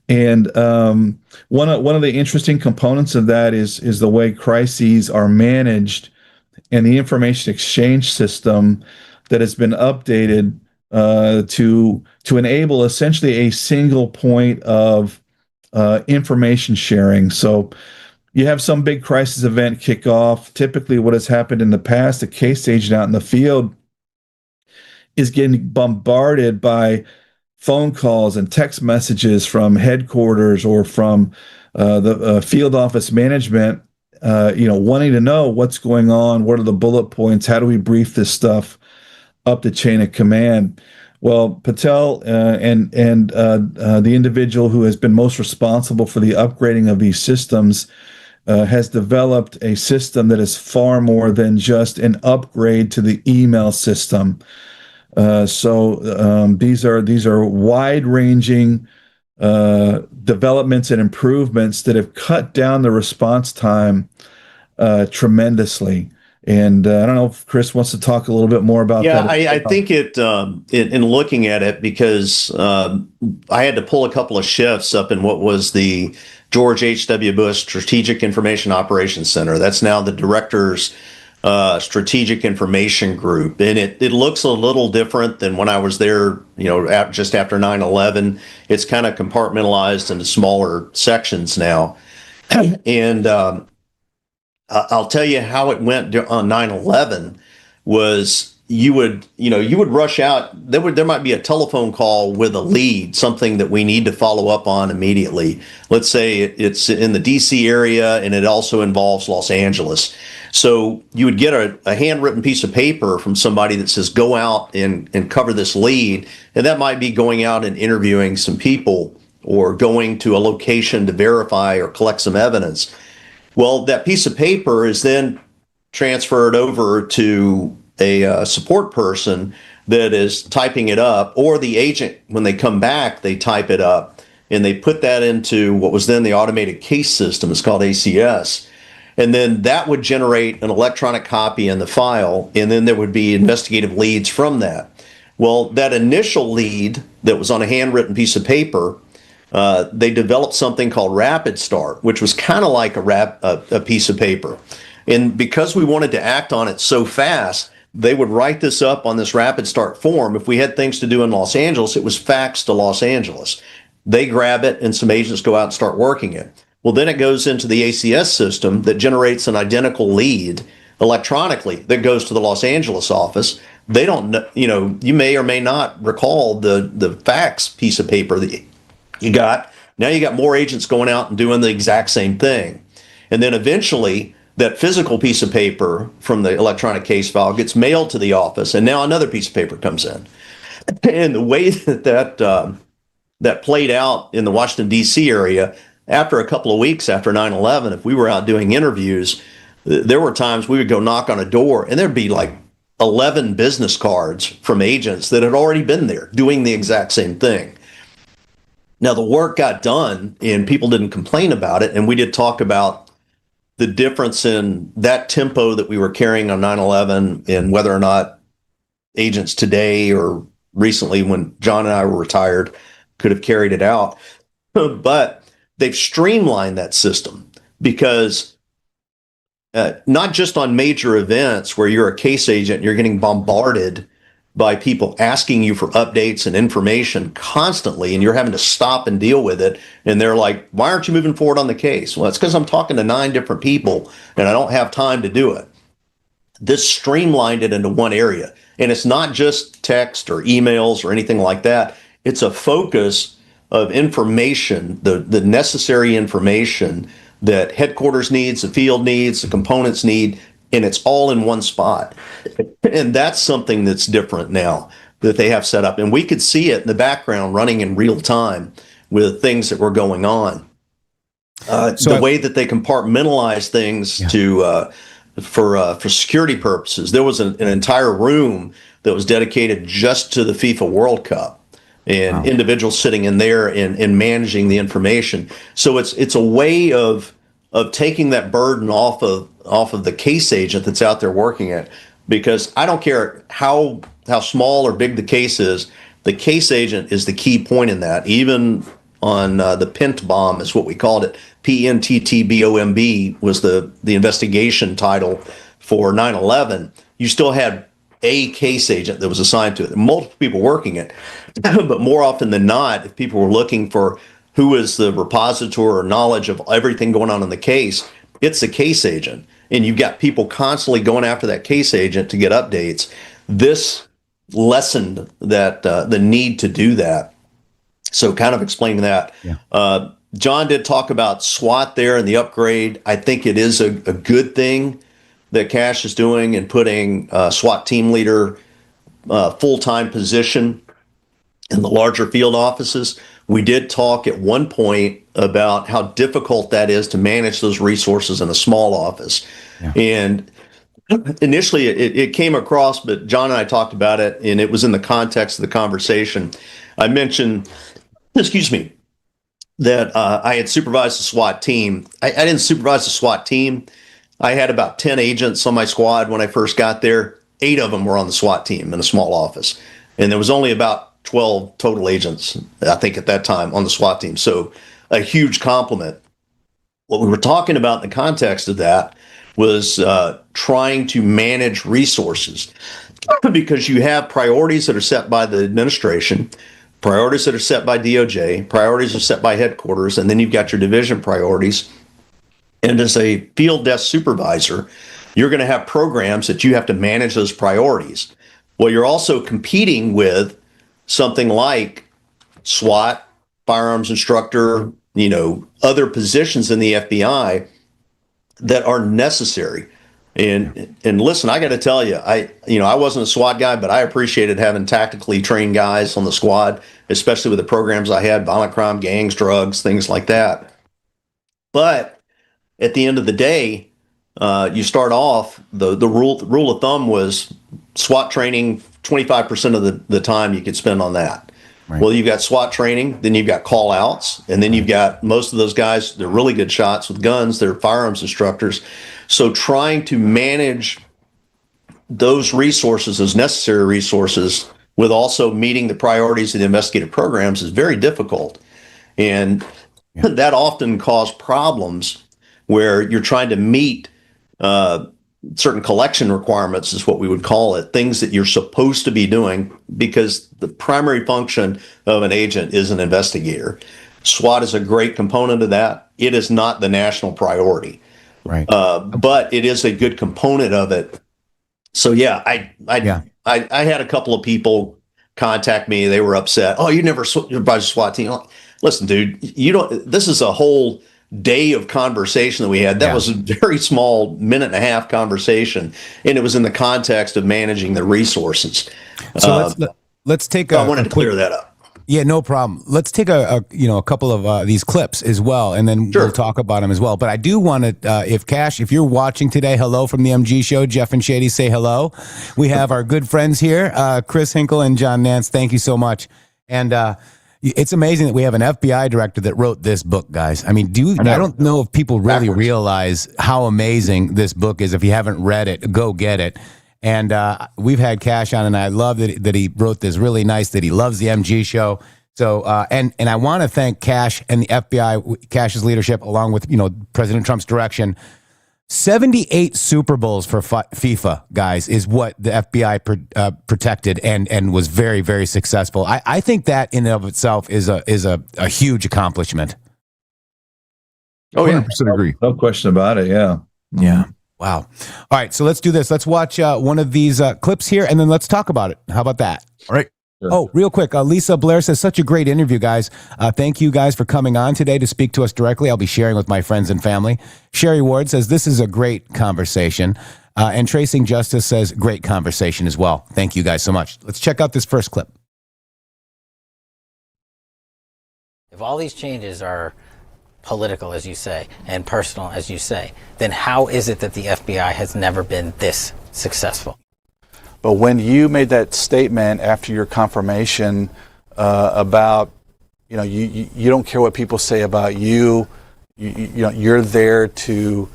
And one of the interesting components of that is the way crises are managed, and the information exchange system that has been updated to enable essentially a single point of information sharing. So you have some big crisis event kick off. Typically, what has happened in the past, a case agent out in the field is getting bombarded by phone calls and text messages from headquarters or from the field office management, wanting to know what's going on, what are the bullet points, how do we brief this stuff up the chain of command. Well, Patel and the individual who has been most responsible for the upgrading of these systems has developed a system that is far more than just an upgrade to the email system. So these are wide-ranging developments and improvements that have cut down the response time tremendously. And I don't know if Chris wants to talk a little bit more about that. Yeah, I think in looking at it, because I had to pull a couple of shifts up in what was the George H.W. Bush Strategic Information Operations Center. That's now the Director's Strategic Information Group. And it looks a little different than when I was there, just after 9/11. It's kind of compartmentalized into smaller sections now. And I'll tell you how it went on 9/11 was you would rush out. There might be a telephone call with a lead, something that we need to follow up on immediately. Let's say it's in the DC area and it also involves Los Angeles. So you would get a handwritten piece of paper from somebody that says, go out and cover this lead. And that might be going out and interviewing some people or going to a location to verify or collect some evidence. Well, that piece of paper is then transferred over to a support person that is typing it up, or the agent, when they come back, they type it up and they put that into what was then the automated case system. It's called ACS. And then that would generate an electronic copy in the file, and then there would be investigative leads from that. Well, that initial lead that was on a handwritten piece of paper, they developed something called Rapid Start, which was kind of like a piece of paper. And because we wanted to act on it so fast, they would write this up on this Rapid Start form. If we had things to do in Los Angeles, it was faxed to Los Angeles. They grab it and some agents go out and start working it. Well, then it goes into the ACS system that generates an identical lead electronically that goes to the Los Angeles office. They don't know, you may or may not recall the fax piece of paper that you got. Now you got more agents going out and doing the exact same thing. And then eventually that physical piece of paper from the electronic case file gets mailed to the office, and now another piece of paper comes in. And the way that played out in the Washington, D.C. area, after a couple of weeks after 9/11, if we were out doing interviews, there were times we would go knock on a door and there'd be like 11 business cards from agents that had already been there doing the exact same thing. Now, the work got done and people didn't complain about it. And we did talk about the difference in that tempo that we were carrying on 9/11 and whether or not agents today or recently when John and I were retired could have carried it out. But they've streamlined that system because not just on major events where you're a case agent, you're getting bombarded by people asking you for updates and information constantly, and you're having to stop and deal with it. And they're like, why aren't you moving forward on the case? Well, it's because I'm talking to 9 different people and I don't have time to do it. This streamlined it into one area. And it's not just text or emails or anything like that. It's a focus of information, the necessary information that headquarters needs, the field needs, the components need and it's all in one spot. And that's something that's different now that they have set up. And we could see it in the background running in real time with things that were going on. The way that they compartmentalize things for security purposes. There was an entire room that was dedicated just to the FIFA World Cup, and individuals sitting in there and managing the information. So it's a way of taking that burden off of the case agent that's out there working it. Because I don't care how small or big the case is, the case agent is the key point in that. Even on the Pent bomb is what we called it. PNTTBOMB was the investigation title for 9/11. You still had a case agent that was assigned to it. Multiple people working it. But more often than not, if people were looking for who is the repository or knowledge of everything going on in the case, it's the case agent. And you've got people constantly going after that case agent to get updates. This lessened that the need to do that. So kind of explaining that. Yeah. John did talk about SWAT there and the upgrade. I think it is a good thing that Kash is doing and putting SWAT team leader full-time position in the larger field offices. We did talk at one point about how difficult that is to manage those resources in a small office. Yeah. And initially it came across, but John and I talked about it, and it was in the context of the conversation. I mentioned, that I had supervised the SWAT team. I didn't supervise the SWAT team. I had about 10 agents on my squad when I first got there. 8 of them were on the SWAT team in a small office. And there was only about 12 total agents, I think, at that time on the SWAT team. So a huge compliment. What we were talking about in the context of that was trying to manage resources, because you have priorities that are set by the administration, priorities that are set by DOJ, priorities are set by headquarters, and then you've got your division priorities. And as a field desk supervisor, you're going to have programs that you have to manage those priorities. Well, you're also competing with something like SWAT, firearms instructor, other positions in the FBI that are necessary. And listen, I got to tell you, I wasn't a SWAT guy, but I appreciated having tactically trained guys on the squad, especially with the programs I had, violent crime, gangs, drugs, things like that. But at the end of the day, you start off, the rule of thumb was SWAT training, 25% of the time you could spend on that. Right. Well, you've got SWAT training, then you've got call outs, and then you've got most of those guys, they're really good shots with guns, they're firearms instructors. So trying to manage those resources, those necessary resources, with also meeting the priorities of the investigative programs is very difficult. And that often causes problems where you're trying to meet certain collection requirements, is what we would call it, things that you're supposed to be doing, because the primary function of an agent is an investigator. SWAT is a great component of that. It is not the national priority. Right. But it is a good component of it. So yeah, I had a couple of people contact me. They were upset. Oh, you never supervised a SWAT team. Listen, dude, this is a whole day of conversation that we had. That was a very small 1.5-minute conversation, and it was in the context of managing the resources. So let's take. I wanted to clear that up. Yeah, no problem. Let's take a couple of these clips as well, and then we'll talk about them as well. But I do want to, if you're watching today, hello from the MG Show. Jeff and Shady say hello. We have our good friends here, Chris Hinkle and John Nantz. Thank you so much. And it's amazing that we have an FBI director that wrote this book, guys. I mean, I don't know if people really realize how amazing this book is. If you haven't read it, go get it. And we've had Kash on, and I love that he wrote this really nice, that he loves the MG Show. So, and I want to thank Kash and the FBI, Kash's leadership, along with, President Trump's direction. 78 Super Bowls for FIFA, guys, is what the FBI protected and was very, very successful. I think that in and of itself is a huge accomplishment. Oh, yeah, 100% agree. No question about it. Yeah. Yeah. Wow. All right. So let's do this. Let's watch one of these clips here, and then let's talk about it. How about that? All right. Sure. Oh, real quick. Lisa Blair says, such a great interview, guys. Thank you guys for coming on today to speak to us directly. I'll be sharing with my friends and family. Sherry Ward says, this is a great conversation. And Tracing Justice says, great conversation as well. Thank you guys so much. Let's check out this first clip. If all these changes are political, as you say, and personal, as you say, then how is it that the FBI has never been this successful? But when you made that statement after your confirmation about, you don't care what people say about you, you're there to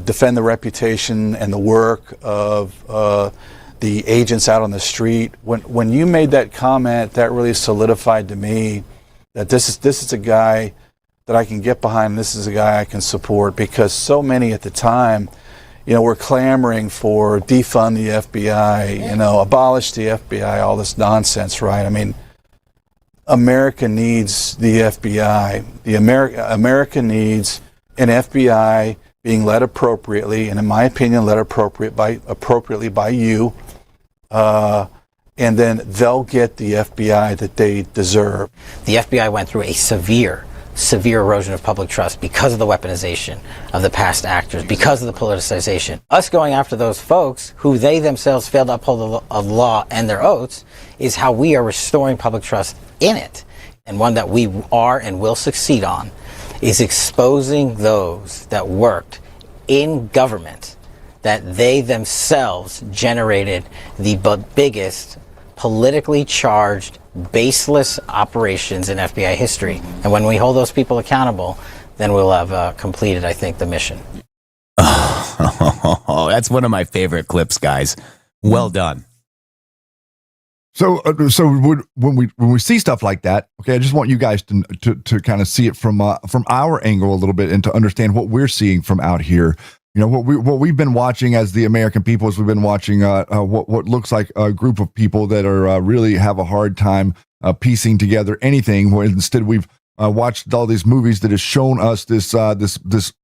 defend the reputation and the work of the agents out on the street. When you made that comment, that really solidified to me that this is a guy that I can get behind. This is a guy I can support, because so many at the time, were clamoring for defund the FBI, abolish the FBI, all this nonsense, right? I mean, America needs the FBI. America needs an FBI being led appropriately, and in my opinion, led appropriately by you. And then they'll get the FBI that they deserve. The FBI went through a severe erosion of public trust because of the weaponization of the past actors, because of the politicization. Us going after those folks who they themselves failed to uphold the law and their oaths is how we are restoring public trust in it. And one that we are and will succeed on is exposing those that worked in government, that they themselves generated the biggest politically charged, baseless operations in FBI history. And when we hold those people accountable, then we'll have completed, I think, the mission. Oh, that's one of my favorite clips, guys. Well done. So when we see stuff like that, okay, I just want you guys to kind of see it from our angle a little bit and to understand what we're seeing from out here. What we've been watching as the American people is we've been watching what looks like a group of people that are really have a hard time piecing together anything. Where instead we've watched all these movies that has shown us this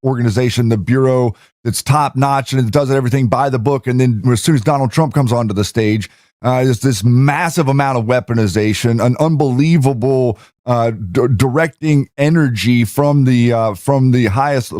organization, the Bureau, that's top notch and it does everything by the book. And then as soon as Donald Trump comes onto the stage, there's this massive amount of weaponization, an unbelievable directing energy from the highest,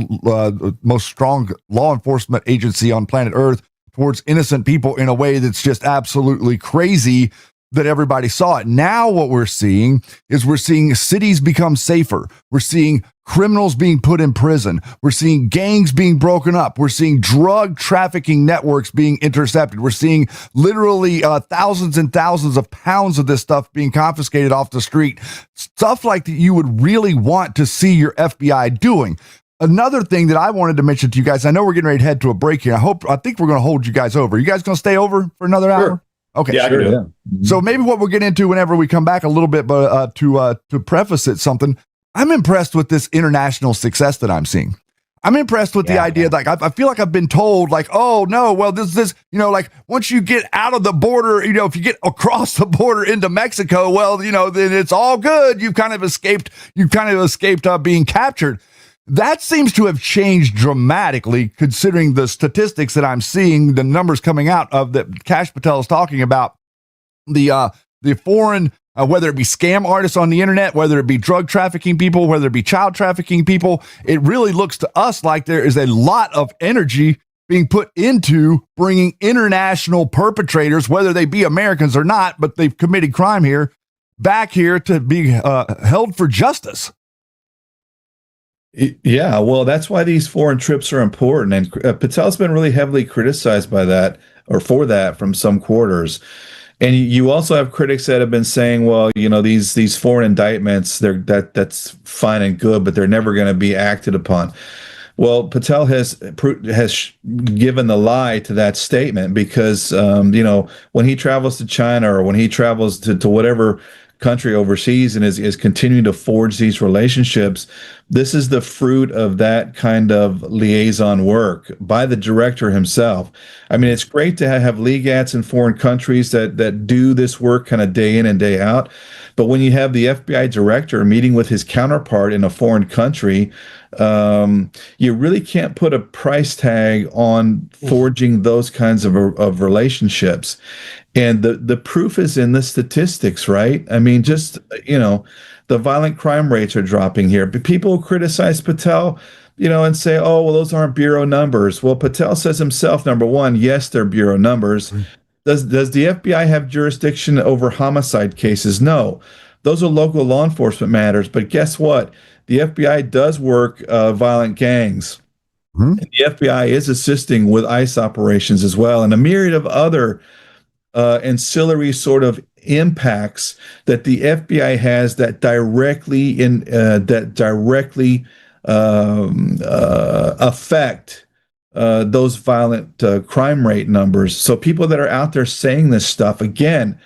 most strong law enforcement agency on planet Earth towards innocent people in a way that's just absolutely crazy that everybody saw it. Now what we're seeing is we're seeing cities become safer. We're seeing criminals being put in prison. We're seeing gangs being broken up. We're seeing drug trafficking networks being intercepted. We're seeing literally thousands and thousands of pounds of this stuff being confiscated off the street. Stuff like that you would really want to see your FBI doing. Another thing that I wanted to mention to you guys, I know we're getting ready to head to a break here. I think we're going to hold you guys over. You guys going to stay over for another hour? Okay. Yeah, sure, I can do it. So maybe what we'll get into whenever we come back a little bit, but to preface it something, I'm impressed with this international success that I'm seeing. I'm impressed with the idea, like, I feel like I've been told, like, oh, no, well, this, like, once you get out of the border, if you get across the border into Mexico, well, then it's all good. You've kind of escaped being captured. That seems to have changed dramatically, considering the statistics that I'm seeing, the numbers coming out of that Kash Patel is talking about, the foreign, whether it be scam artists on the internet, whether it be drug trafficking people, whether it be child trafficking people. It really looks to us like there is a lot of energy being put into bringing international perpetrators, whether they be Americans or not, but they've committed crime here, back here to be held for justice. Yeah, well, that's why these foreign trips are important. And Patel's been really heavily criticized by that, or for that, from some quarters. And you also have critics that have been saying, well, these foreign indictments, that's fine and good, but they're never going to be acted upon. Well, Patel has given the lie to that statement because, when he travels to China or when he travels to whatever country overseas and is continuing to forge these relationships, this is the fruit of that kind of liaison work by the director himself. I mean, it's great to have legats in foreign countries that do this work kind of day in and day out. But when you have the FBI director meeting with his counterpart in a foreign country, you really can't put a price tag on forging those kinds of relationships. And the proof is in the statistics, right? I mean, just, the violent crime rates are dropping here. But people who criticize Patel, and say, oh, well, those aren't bureau numbers. Well, Patel says himself, number one, yes, they're bureau numbers. Does the FBI have jurisdiction over homicide cases? No. Those are local law enforcement matters. But guess what? The FBI does work violent gangs. And the FBI is assisting with ICE operations as well, and a myriad of other ancillary sort of impacts that the FBI has that directly affect those violent crime rate numbers. So people that are out there saying this stuff, again,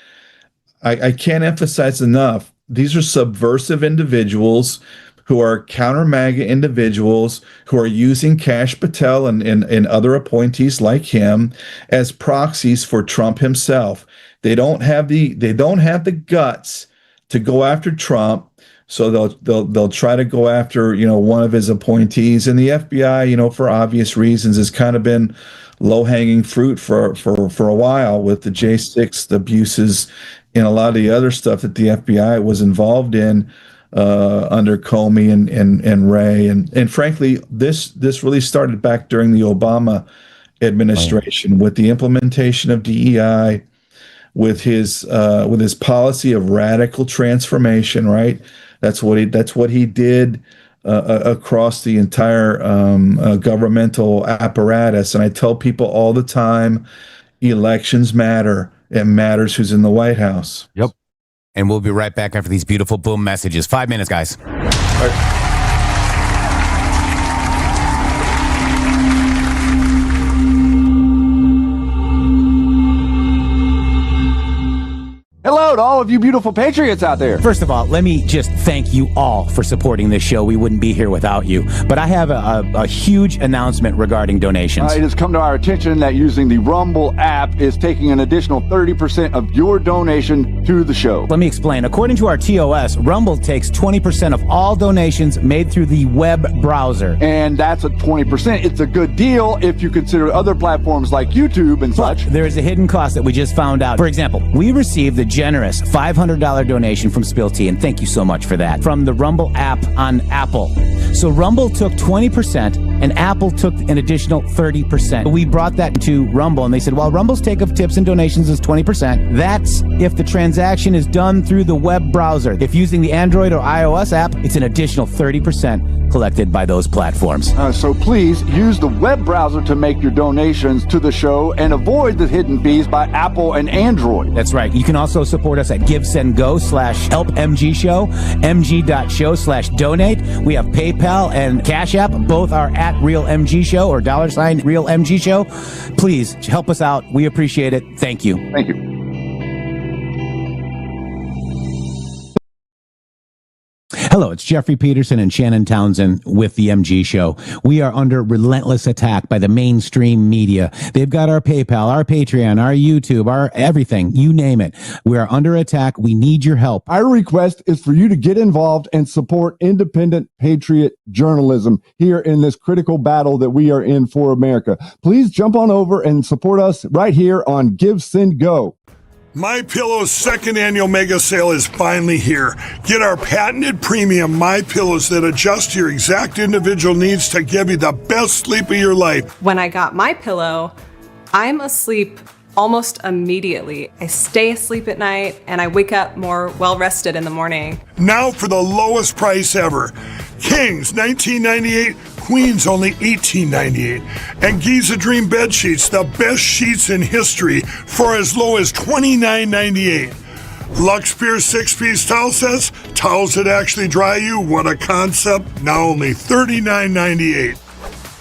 I can't emphasize enough, these are subversive individuals who are counter-MAGA individuals who are using Kash Patel and other appointees like him as proxies for Trump himself. They don't have the guts to go after Trump, so they'll try to go after one of his appointees. And the FBI, for obvious reasons, has kind of been low-hanging fruit for a while with the J6 abuses and a lot of the other stuff that the FBI was involved in under Comey and Wray, and frankly, this really started back during the Obama administration with the implementation of DEI, with his policy of radical transformation. Right, that's what he did across the entire governmental apparatus. And I tell people all the time, elections matter. It matters who's in the White House. Yep. And we'll be right back after these beautiful boom messages. 5 minutes, guys. Hello to all of you beautiful patriots out there. First of all, let me just thank you all for supporting this show. We wouldn't be here without you. But I have a huge announcement regarding donations. It has come to our attention that using the Rumble app is taking an additional 30% of your donation to the show. Let me explain. According to our TOS, Rumble takes 20% of all donations made through the web browser. And that's a 20%. It's a good deal if you consider other platforms like YouTube and such. There is a hidden cost that we just found out. For example, we received the generous $500 donation from Spill Tea, and thank you so much for that, from the Rumble app on Apple. So Rumble took 20% and Apple took an additional 30%. We brought that to Rumble and they said, well, Rumble's take of tips and donations is 20%. That's if the transaction is done through the web browser. If using the Android or iOS app, it's an additional 30% collected by those platforms. So please use the web browser to make your donations to the show and avoid the hidden fees by Apple and Android. That's right. You can also support us at GiveSendGo/HelpMGShow, mg.show/donate. We have PayPal and Cash App. Both are at RealMGShow or $RealMGShow. Please help us out. We appreciate it. Thank you. Thank you. Hello, it's Jeffrey Peterson and Shannon Townsend with the MG Show. We are under relentless attack by the mainstream media. They've got our PayPal, our Patreon, our YouTube, our everything, you name it. We are under attack. We need your help. Our request is for you to get involved and support independent patriot journalism here in this critical battle that we are in for America. Please jump on over and support us right here on Give, Send, Go. MyPillow's second annual mega sale is finally here. Get our patented premium MyPillows that adjust to your exact individual needs to give you the best sleep of your life. When I got MyPillow, I'm asleep almost immediately. I stay asleep at night and I wake up more well-rested in the morning. Now for the lowest price ever. Kings, $19.98. Queens, only $18.98. And Giza Dream bed sheets, the best sheets in history, for as low as $29.98. Lux Pure 6-piece towel sets, towels that actually dry you. What a concept. Now only $39.98.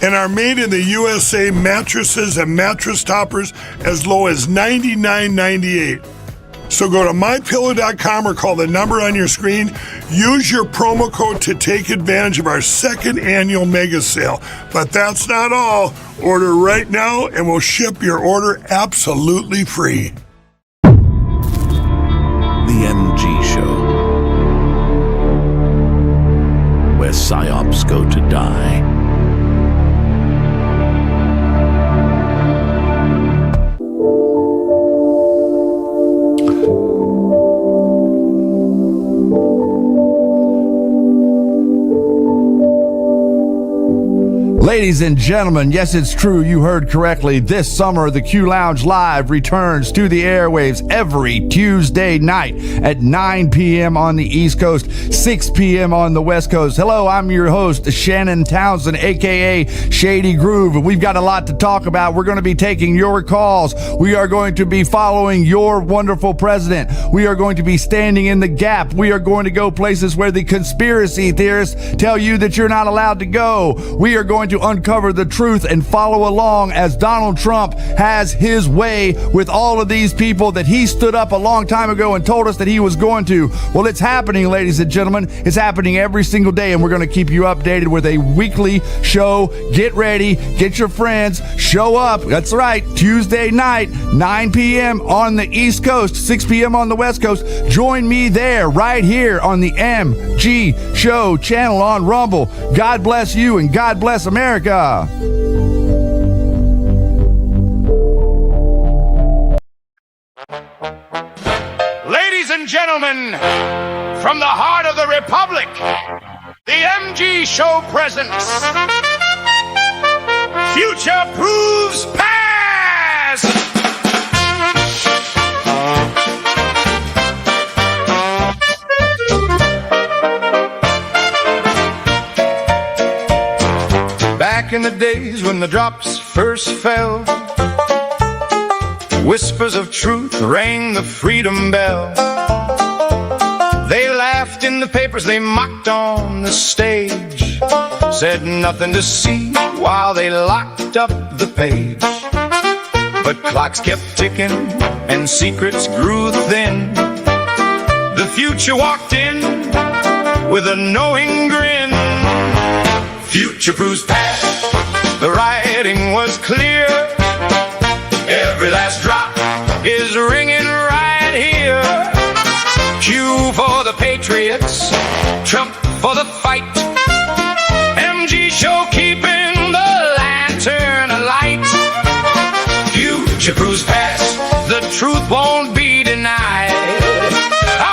And our made in the USA mattresses and mattress toppers as low as $99.98. So go to mypillow.com or call the number on your screen. Use your promo code to take advantage of our second annual mega sale. But that's not all. Order right now and we'll ship your order absolutely free. The MG Show, where psyops go to die. Ladies and gentlemen, yes, it's true. You heard correctly. This summer, the Q Lounge Live returns to the airwaves every Tuesday night at 9 p.m. on the East Coast, 6 p.m. on the West Coast. Hello, I'm your host, Shannon Townsend, a.k.a. Shady Groove, and we've got a lot to talk about. We're going to be taking your calls. We are going to be following your wonderful president. We are going to be standing in the gap. We are going to go places where the conspiracy theorists tell you that you're not allowed to go. We are going to uncover the truth and follow along as Donald Trump has his way with all of these people that he stood up a long time ago and told us that he was going to. Well, it's happening, ladies and gentlemen. It's happening every single day, and we're going to keep you updated with a weekly show. Get ready, get your friends, show up. That's right, Tuesday night, 9 p.m. on the East Coast, 6 p.m. on the West Coast. Join me there, right here on the MG Show channel on Rumble. God bless you and God bless America. Ladies and gentlemen, from the heart of the Republic, the MG Show presents Future Proves Past! Back in the days when the drops first fell, whispers of truth rang the freedom bell. They laughed in the papers, they mocked on the stage, said nothing to see while they locked up the page. But clocks kept ticking and secrets grew thin. The future walked in with a knowing grin. Future proves past, the writing was clear. Every last drop is ringing right here. Q for the Patriots, Trump for the fight. MG Show keeping the lantern alight. Future proves past, the truth won't be denied.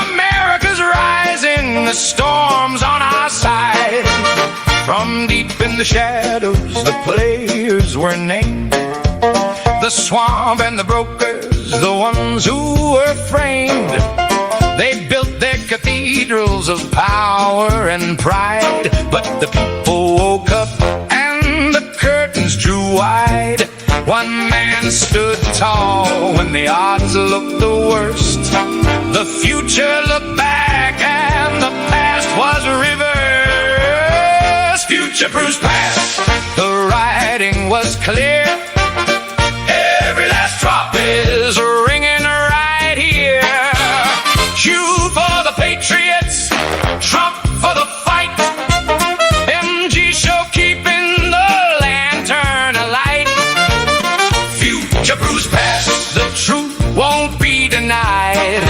America's rising, the storm's on our side. From deep in the shadows, the players were named. The swamp and the brokers, the ones who were framed. They built their cathedrals of power and pride. But the people woke up and the curtains drew wide. One man stood tall when the odds looked the worst. The future looked back and the past was reversed. Future proves past, the writing was clear. Every last drop is ringing right here. Q for the Patriots, Trump for the fight. MG Show keeping the lantern alight. Future proves past, the truth won't be denied.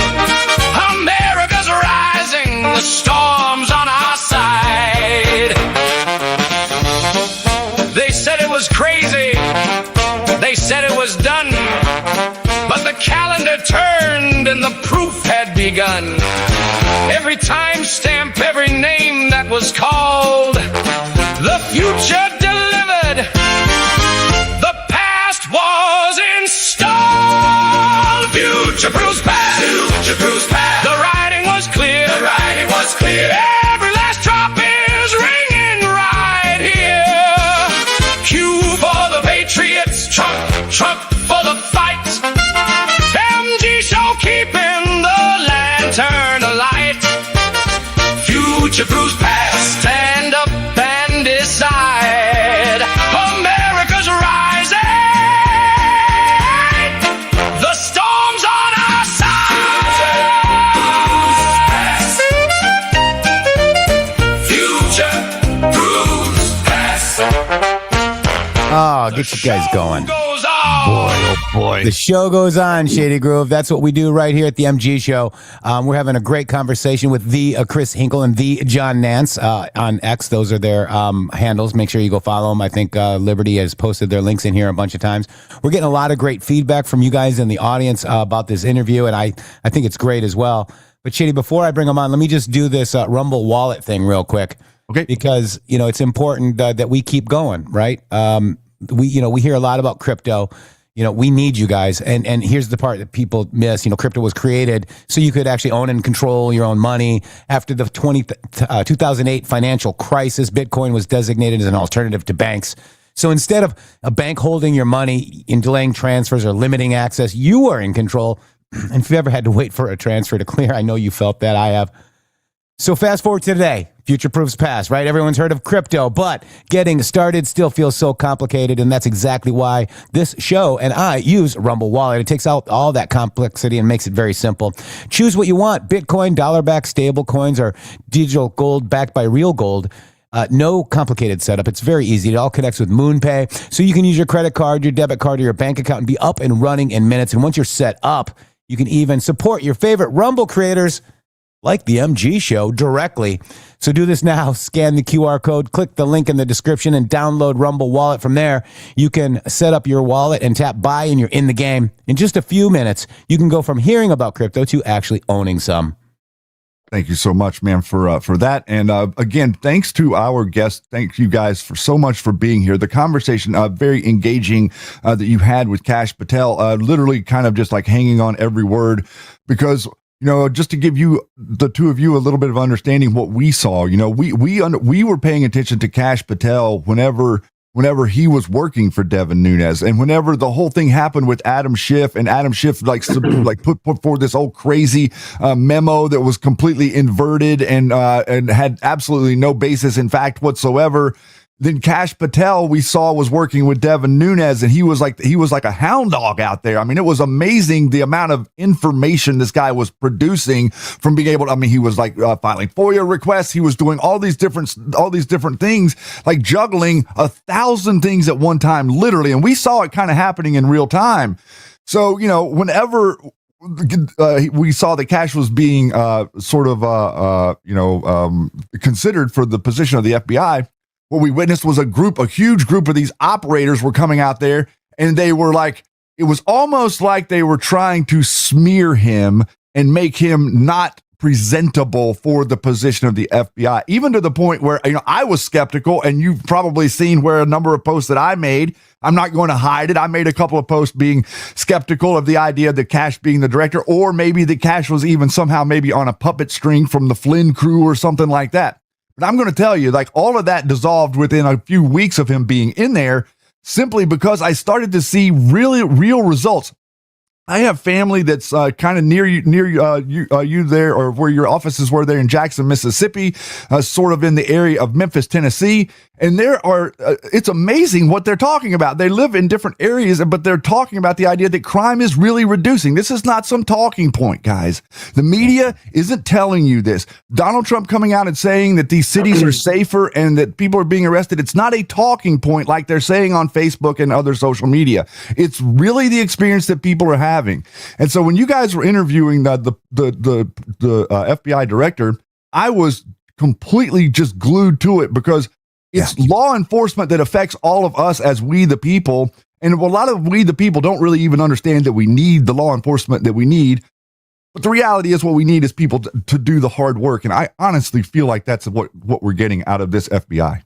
America's rising, the storm's on our side. They said it was crazy, they said it was done, but the calendar turned and the proof had begun. Every time stamp, every name that was called, the future delivered, the past was installed. Future proves past, future proves past. The writing was clear, the writing was clear. Every last drop is ringing right here. Q for the Patriots, Trump for the fight. MG Show keeping the lantern alight. Future proves past, stand up and decide. America's rising, the storm's on our side. Future proves past. Oh, get you guys going. Goes on. Boy, oh boy. The show goes on, Shady Groove. That's what we do right here at the MG Show. We're having a great conversation with the Chris Hinkle and the John Nantz on X. Those are their handles. Make sure you go follow them. I think Liberty has posted their links in here a bunch of times. We're getting a lot of great feedback from you guys in the audience about this interview, and I think it's great as well. But Shady, before I bring them on, let me just do this Rumble wallet thing real quick. Okay. Because, it's important that we keep going, right? We hear a lot about crypto. We need you guys. And here's the part that people miss. Crypto was created so you could actually own and control your own money. After the 2008 financial crisis, Bitcoin was designated as an alternative to banks. So instead of a bank holding your money in delaying transfers or limiting access, you are in control. And if you ever had to wait for a transfer to clear, I know you felt that. I have. So fast forward to today. Future proofs past, right? Everyone's heard of crypto, but getting started still feels so complicated, and that's exactly why this show and I use Rumble Wallet. It takes out all that complexity and makes it very simple. Choose what you want: Bitcoin, dollar-backed stable coins, or digital gold backed by real gold. No complicated setup. It's very easy. It all connects with MoonPay, so you can use your credit card, your debit card, or your bank account and be up and running in minutes. And once you're set up, you can even support your favorite Rumble creators like the MG Show directly. So do this now. Scan the QR code, click the link in the description, and download Rumble Wallet. From there, you can set up your wallet and tap buy, and you're in the game. In just a few minutes, you can go from hearing about crypto to actually owning some. Thank you so much, man, for that. And again, thanks to our guests. Thank you guys so much for being here. The conversation, very engaging that you had with Kash Patel, literally kind of just like hanging on every word, because just to give you, the two of you, a little bit of understanding what we saw. We were paying attention to Kash Patel whenever he was working for Devin Nunes, and whenever the whole thing happened with Adam Schiff, and Adam Schiff like put forward this old crazy memo that was completely inverted and had absolutely no basis in fact whatsoever. Then Kash Patel, we saw, was working with Devin Nunes, and he was like a hound dog out there. I mean, it was amazing the amount of information this guy was producing from being able to, he was like filing FOIA requests. He was doing all these different things, like juggling 1,000 things at one time, literally. And we saw it kind of happening in real time. So, whenever we saw that Kash was being considered for the position of the FBI, what we witnessed was a huge group of these operators were coming out there, and they were like, it was almost like they were trying to smear him and make him not presentable for the position of the FBI, even to the point where, I was skeptical, and you've probably seen where a number of posts that I made, I'm not going to hide it. I made a couple of posts being skeptical of the idea that Kash being the director, or maybe that Kash was even somehow maybe on a puppet string from the Flynn crew or something like that. But I'm going to tell you, like, all of that dissolved within a few weeks of him being in there, simply because I started to see really real results. I have family that's kind of near you there, or where your offices were there in Jackson, Mississippi, sort of in the area of Memphis, Tennessee. And there are, it's amazing what they're talking about. They live in different areas, but they're talking about the idea that crime is really reducing. This is not some talking point, guys. The media isn't telling you this. Donald Trump coming out and saying that these cities are safer and that people are being arrested. It's not a talking point like they're saying on Facebook and other social media. It's really the experience that people are having. And so when you guys were interviewing the FBI director, I was completely just glued to it, because it's law enforcement that affects all of us as we the people. And a lot of we the people don't really even understand that we need the law enforcement that we need. But the reality is, what we need is people to do the hard work. And I honestly feel like that's what we're getting out of this FBI.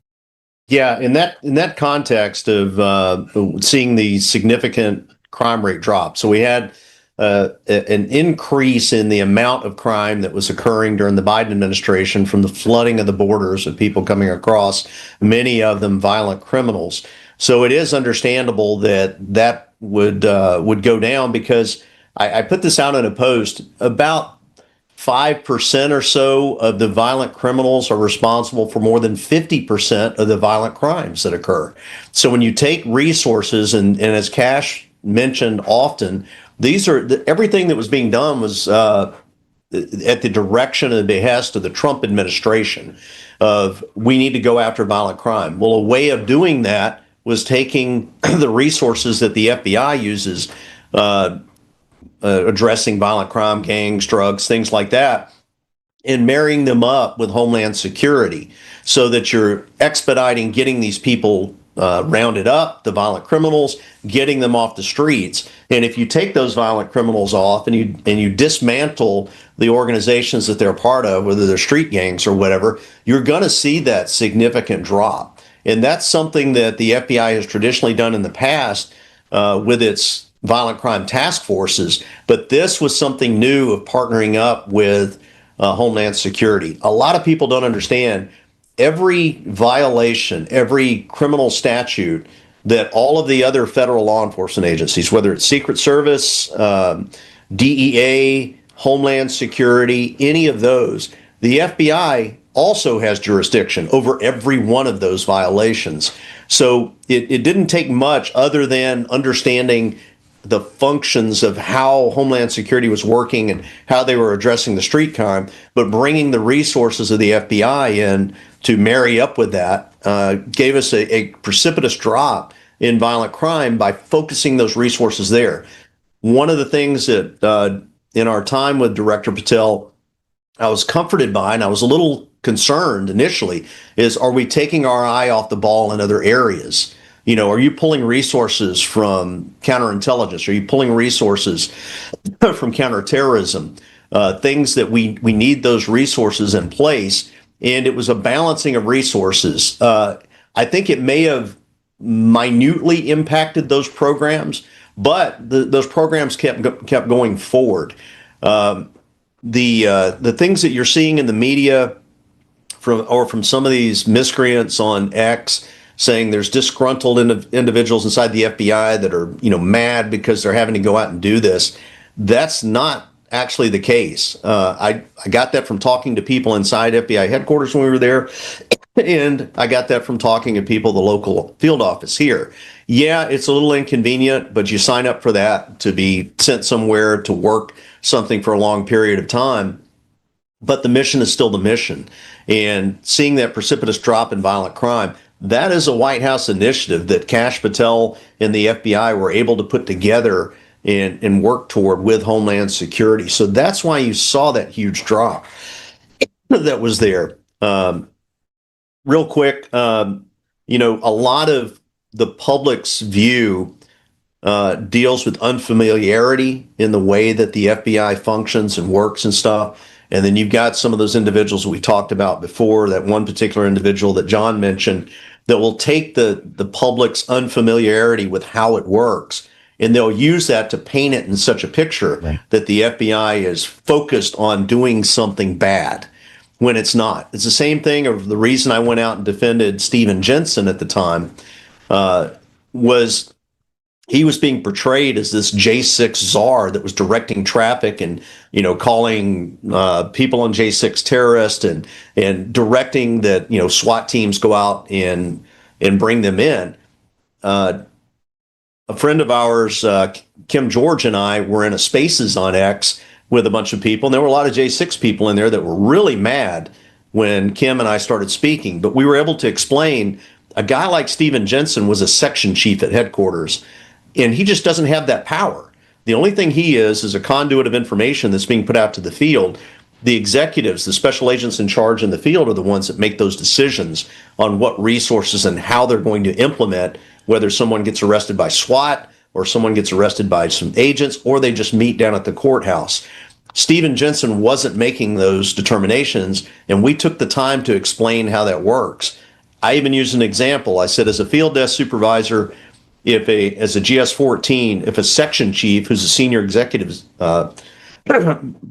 Yeah, in that context of seeing the significant crime rate drop. So we had an increase in the amount of crime that was occurring during the Biden administration from the flooding of the borders of people coming across, many of them violent criminals. So it is understandable that would go down, because I put this out in a post. About 5% or so of the violent criminals are responsible for more than 50% of the violent crimes that occur. So when you take resources, and as Kash mentioned often, these are everything that was being done was at the direction and the behest of the Trump administration of, we need to go after violent crime. Well, a way of doing that was taking the resources that the FBI uses, addressing violent crime, gangs, drugs, things like that, and marrying them up with Homeland Security, so that you're expediting getting these people rounded up, the violent criminals, getting them off the streets. And if you take those violent criminals off and you dismantle the organizations that they're part of, whether they're street gangs or whatever, you're going to see that significant drop. And that's something that the FBI has traditionally done in the past with its violent crime task forces. But this was something new of partnering up with Homeland Security. A lot of people don't understand every violation, every criminal statute that all of the other federal law enforcement agencies, whether it's Secret Service, DEA, Homeland Security, any of those, the FBI also has jurisdiction over every one of those violations. So it didn't take much other than understanding the functions of how Homeland Security was working and how they were addressing the street crime, but bringing the resources of the FBI in to marry up with that gave us a precipitous drop in violent crime by focusing those resources there. One of the things that in our time with Director Patel, I was comforted by, and I was a little concerned initially, is are we taking our eye off the ball in other areas? You know, are you pulling resources from counterintelligence? Are you pulling resources from counterterrorism? Things that we need those resources in place. And it was a balancing of resources. I think it may have minutely impacted those programs, but those programs kept going forward. The things that you're seeing in the media from some of these miscreants on X, saying there's disgruntled individuals inside the FBI that are, mad because they're having to go out and do this. That's not actually the case. I got that from talking to people inside FBI headquarters when we were there, and I got that from talking to people at the local field office here. Yeah, it's a little inconvenient, but you sign up for that to be sent somewhere to work something for a long period of time. But the mission is still the mission. And seeing that precipitous drop in violent crime, that is a White House initiative that Kash Patel and the FBI were able to put together and work toward with Homeland Security. So that's why you saw that huge drop that was there. Real quick, a lot of the public's view deals with unfamiliarity in the way that the FBI functions and works and stuff. And then you've got some of those individuals we talked about before, that one particular individual that John mentioned, that will take the public's unfamiliarity with how it works, and they'll use that to paint it in such a picture that the FBI is focused on doing something bad when it's not. It's the same thing of the reason I went out and defended Stephen Jensen at the time was he was being portrayed as this J6 czar that was directing traffic and, calling people on J6 terrorists and directing that, SWAT teams go out and bring them in. A friend of ours, Kim George, and I were in a Spaces on X with a bunch of people, and there were a lot of J6 people in there that were really mad when Kim and I started speaking. But we were able to explain a guy like Stephen Jensen was a section chief at headquarters, and he just doesn't have that power. The only thing he is a conduit of information that's being put out to the field. The executives, the special agents in charge in the field, are the ones that make those decisions on what resources and how they're going to implement, whether someone gets arrested by SWAT or someone gets arrested by some agents, or they just meet down at the courthouse. Stephen Jensen wasn't making those determinations, and we took the time to explain how that works. I even used an example. I said, as a field desk supervisor, as a GS-14, if a section chief, who's a senior executive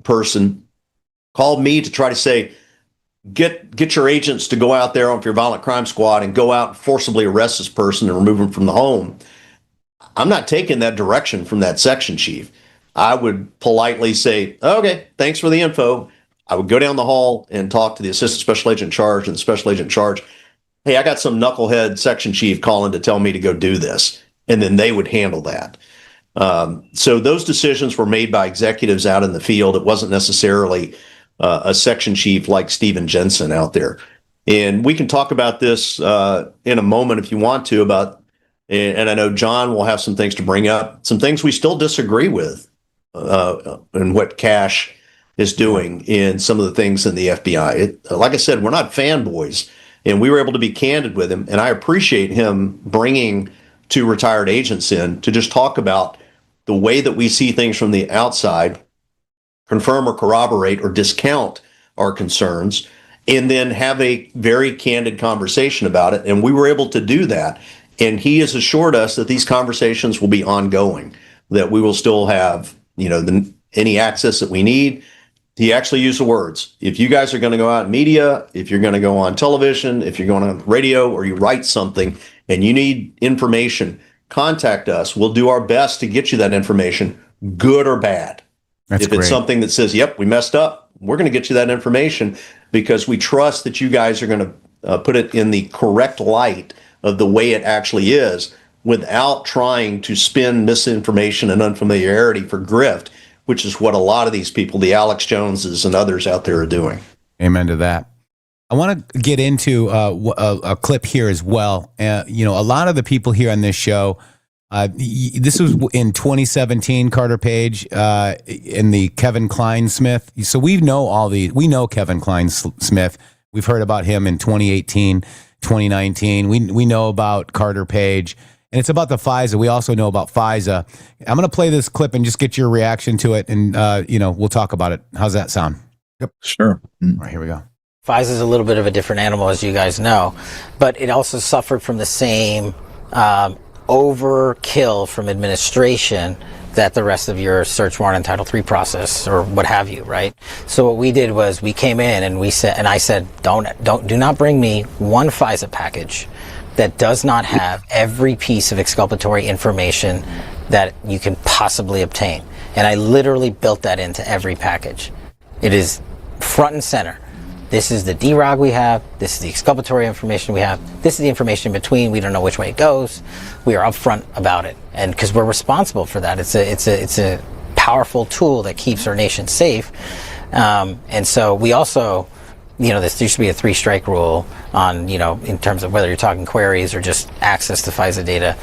person, called me to try to say, get your agents to go out there on your violent crime squad and go out and forcibly arrest this person and remove him from the home, I'm not taking that direction from that section chief. I would politely say, okay, thanks for the info. I would go down the hall and talk to the assistant special agent in charge and the special agent in charge. Hey, I got some knucklehead section chief calling to tell me to go do this. And then they would handle that. So those decisions were made by executives out in the field. It wasn't necessarily a section chief like Stephen Jensen out there. And we can talk about this in a moment if you want to, and I know John will have some things to bring up, some things we still disagree with in what Kash is doing in some of the things in the FBI. Like I said, we're not fanboys. And we were able to be candid with him. And I appreciate him bringing 2 retired agents in to just talk about the way that we see things from the outside, confirm or corroborate or discount our concerns, and then have a very candid conversation about it. And we were able to do that. And he has assured us that these conversations will be ongoing, that we will still have, any access that we need. He actually used the words, if you guys are going to go out in media, if you're going to go on television, if you're going on radio, or you write something and you need information, contact us. We'll do our best to get you that information, good or bad. That's if it's great. something that says, yep, we messed up, we're going to get you that information because we trust that you guys are going to put it in the correct light of the way it actually is without trying to spin misinformation and unfamiliarity for grift, which is what a lot of these people, the Alex Joneses and others out there, are doing. Amen to that. I want to get into a clip here as well. A lot of the people here on this show, this was in 2017, Carter Page, in the Kevin Klein-Smith. So we know Kevin Klein-Smith. We've heard about him in 2018, 2019. We know about Carter Page. And it's about the FISA. We also know about FISA. I'm going to play this clip and just get your reaction to it, and we'll talk about it. How's that sound? Yep. Sure. All right, here we go. FISA is a little bit of a different animal, as you guys know, but it also suffered from the same overkill from administration that the rest of your search warrant and Title III process or what have you, right? So what we did was we came in and I said, do not bring me one FISA package that does not have every piece of exculpatory information that you can possibly obtain. And I literally built that into every package. It is front and center. This is the DROG we have. This is the exculpatory information we have. This is the information in between. We don't know which way it goes. We are upfront about it, and because we're responsible for that, it's a powerful tool that keeps our nation safe. And so we also, this used to be a 3-strike rule on, in terms of whether you're talking queries or just access to FISA data.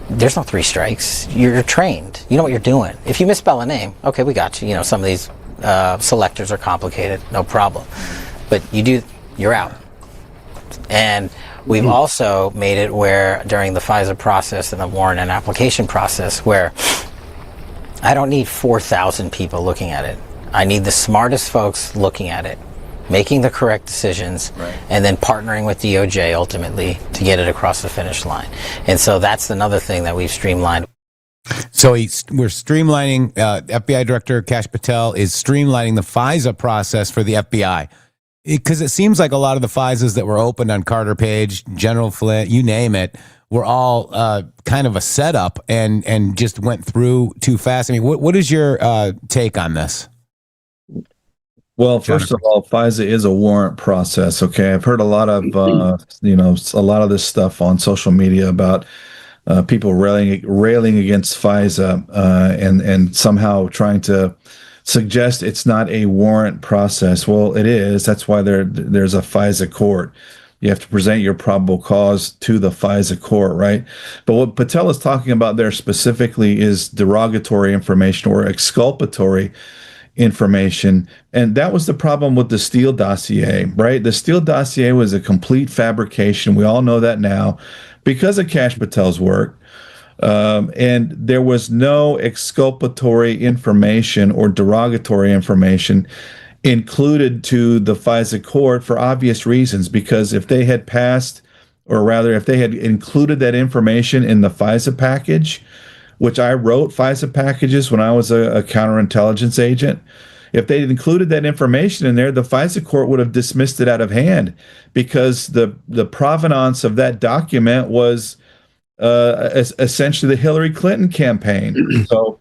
There's no 3 strikes. You're trained. You know what you're doing. If you misspell a name, okay, we got you. Some of these selectors are complicated, no problem. But you're out. And we've also made it where during the FISA process and the warrant and application process where I don't need 4,000 people looking at it. I need the smartest folks looking at it, making the correct decisions, right, and then partnering with DOJ ultimately to get it across the finish line. And so that's another thing that we've streamlined. So we're streamlining, FBI Director Kash Patel is streamlining the FISA process for the FBI. Because it seems like a lot of the FISAs that were opened on Carter Page, General Flynn, you name it, were all kind of a setup and just went through too fast. I mean, what is your take on this? Well, first of all, FISA is a warrant process. Okay, I've heard a lot of a lot of this stuff on social media about people railing against FISA and somehow trying to suggest it's not a warrant process. Well, it is. That's why there's a FISA court. You have to present your probable cause to the FISA court, right? But what Patel is talking about there specifically is derogatory information or exculpatory information. And that was the problem with the Steele dossier, right? The Steele dossier was a complete fabrication. We all know that now because of Kash Patel's work. And there was no exculpatory information or derogatory information included to the FISA court for obvious reasons, because if they had passed, or rather if they had included that information in the FISA package, which I wrote FISA packages when I was a counterintelligence agent, if they had included that information in there, the FISA court would have dismissed it out of hand because the provenance of that document was essentially the Hillary Clinton campaign. So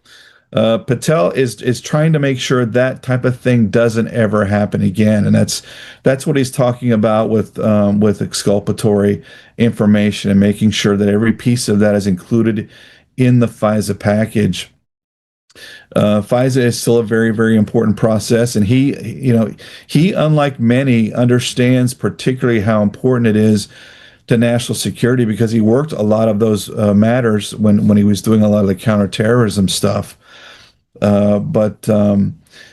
Patel is trying to make sure that type of thing doesn't ever happen again, and that's what he's talking about with exculpatory information and making sure that every piece of that is included in the FISA package. FISA is still a very, very important process, and he, unlike many, understands particularly how important it is to national security because he worked a lot of those matters when he was doing a lot of the counterterrorism stuff. But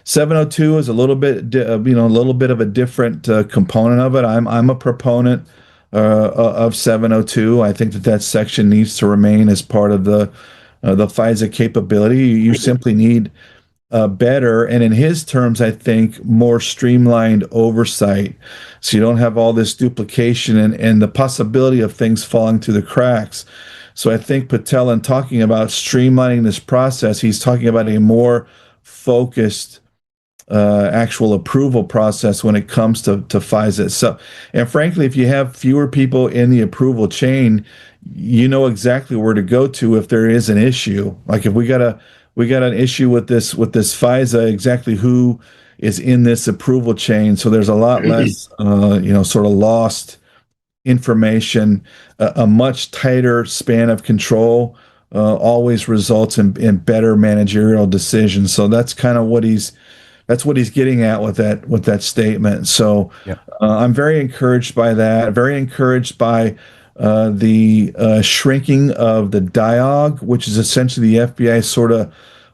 702 is a little bit, a little bit of a different component of it. I'm a proponent of 702. I think that section needs to remain as part of the FISA capability. You simply need better, and in his terms, I think more streamlined oversight, so you don't have all this duplication and the possibility of things falling through the cracks. So I think Patel, in talking about streamlining this process, he's talking about a more focused actual approval process when it comes to FISA. So, and frankly, if you have fewer people in the approval chain, you know exactly where to go to if there is an issue. Like if we got an issue with this FISA, exactly who is in this approval chain. So there's a lot less, sort of lost information. A much tighter span of control always results in better managerial decisions. So that's kind of what he's getting at with that statement. So yeah. I'm very encouraged by that. Very encouraged by the shrinking of the DIOG, which is essentially the FBI sort of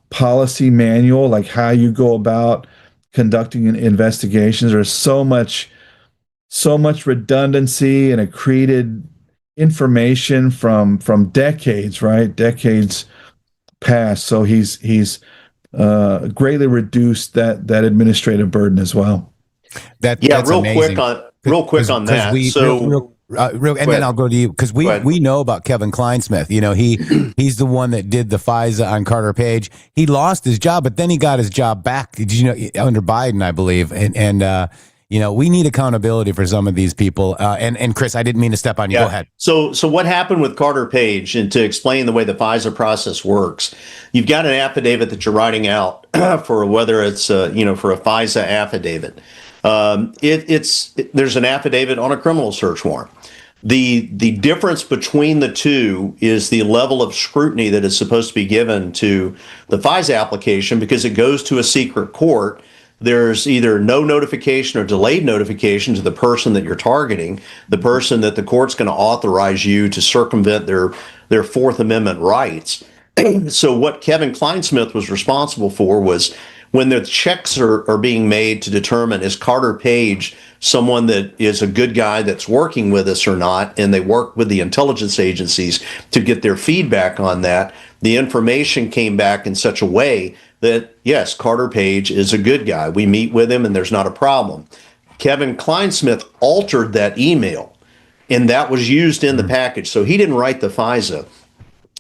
policy manual, like how you go about conducting investigations. There's so much redundancy and accreted information from decades, right? Decades past. So he's greatly reduced that administrative burden as well. That's real amazing. quick on that. Then I'll go to you because we know about Kevin Kleinsmith. You know, he's the one that did the FISA on Carter Page. He lost his job, but then he got his job back. Did you know, under Biden, I believe, and we need accountability for some of these people. And Chris, I didn't mean to step on you. Yeah. Go ahead. So what happened with Carter Page, and to explain the way the FISA process works, you've got an affidavit that you're writing out for whether it's for a FISA affidavit. There's an affidavit on a criminal search warrant. The difference between the two is the level of scrutiny that is supposed to be given to the FISA application because it goes to a secret court. There's either no notification or delayed notification to the person that you're targeting, the person that the court's going to authorize you to circumvent their Fourth Amendment rights. So what Kevin Kleinsmith was responsible for was when the checks are being made to determine is Carter Page someone that is a good guy that's working with us or not, and they work with the intelligence agencies to get their feedback on that, the information came back in such a way that, yes, Carter Page is a good guy. We meet with him and there's not a problem. Kevin Kleinsmith altered that email, and that was used in the package. So he didn't write the FISA.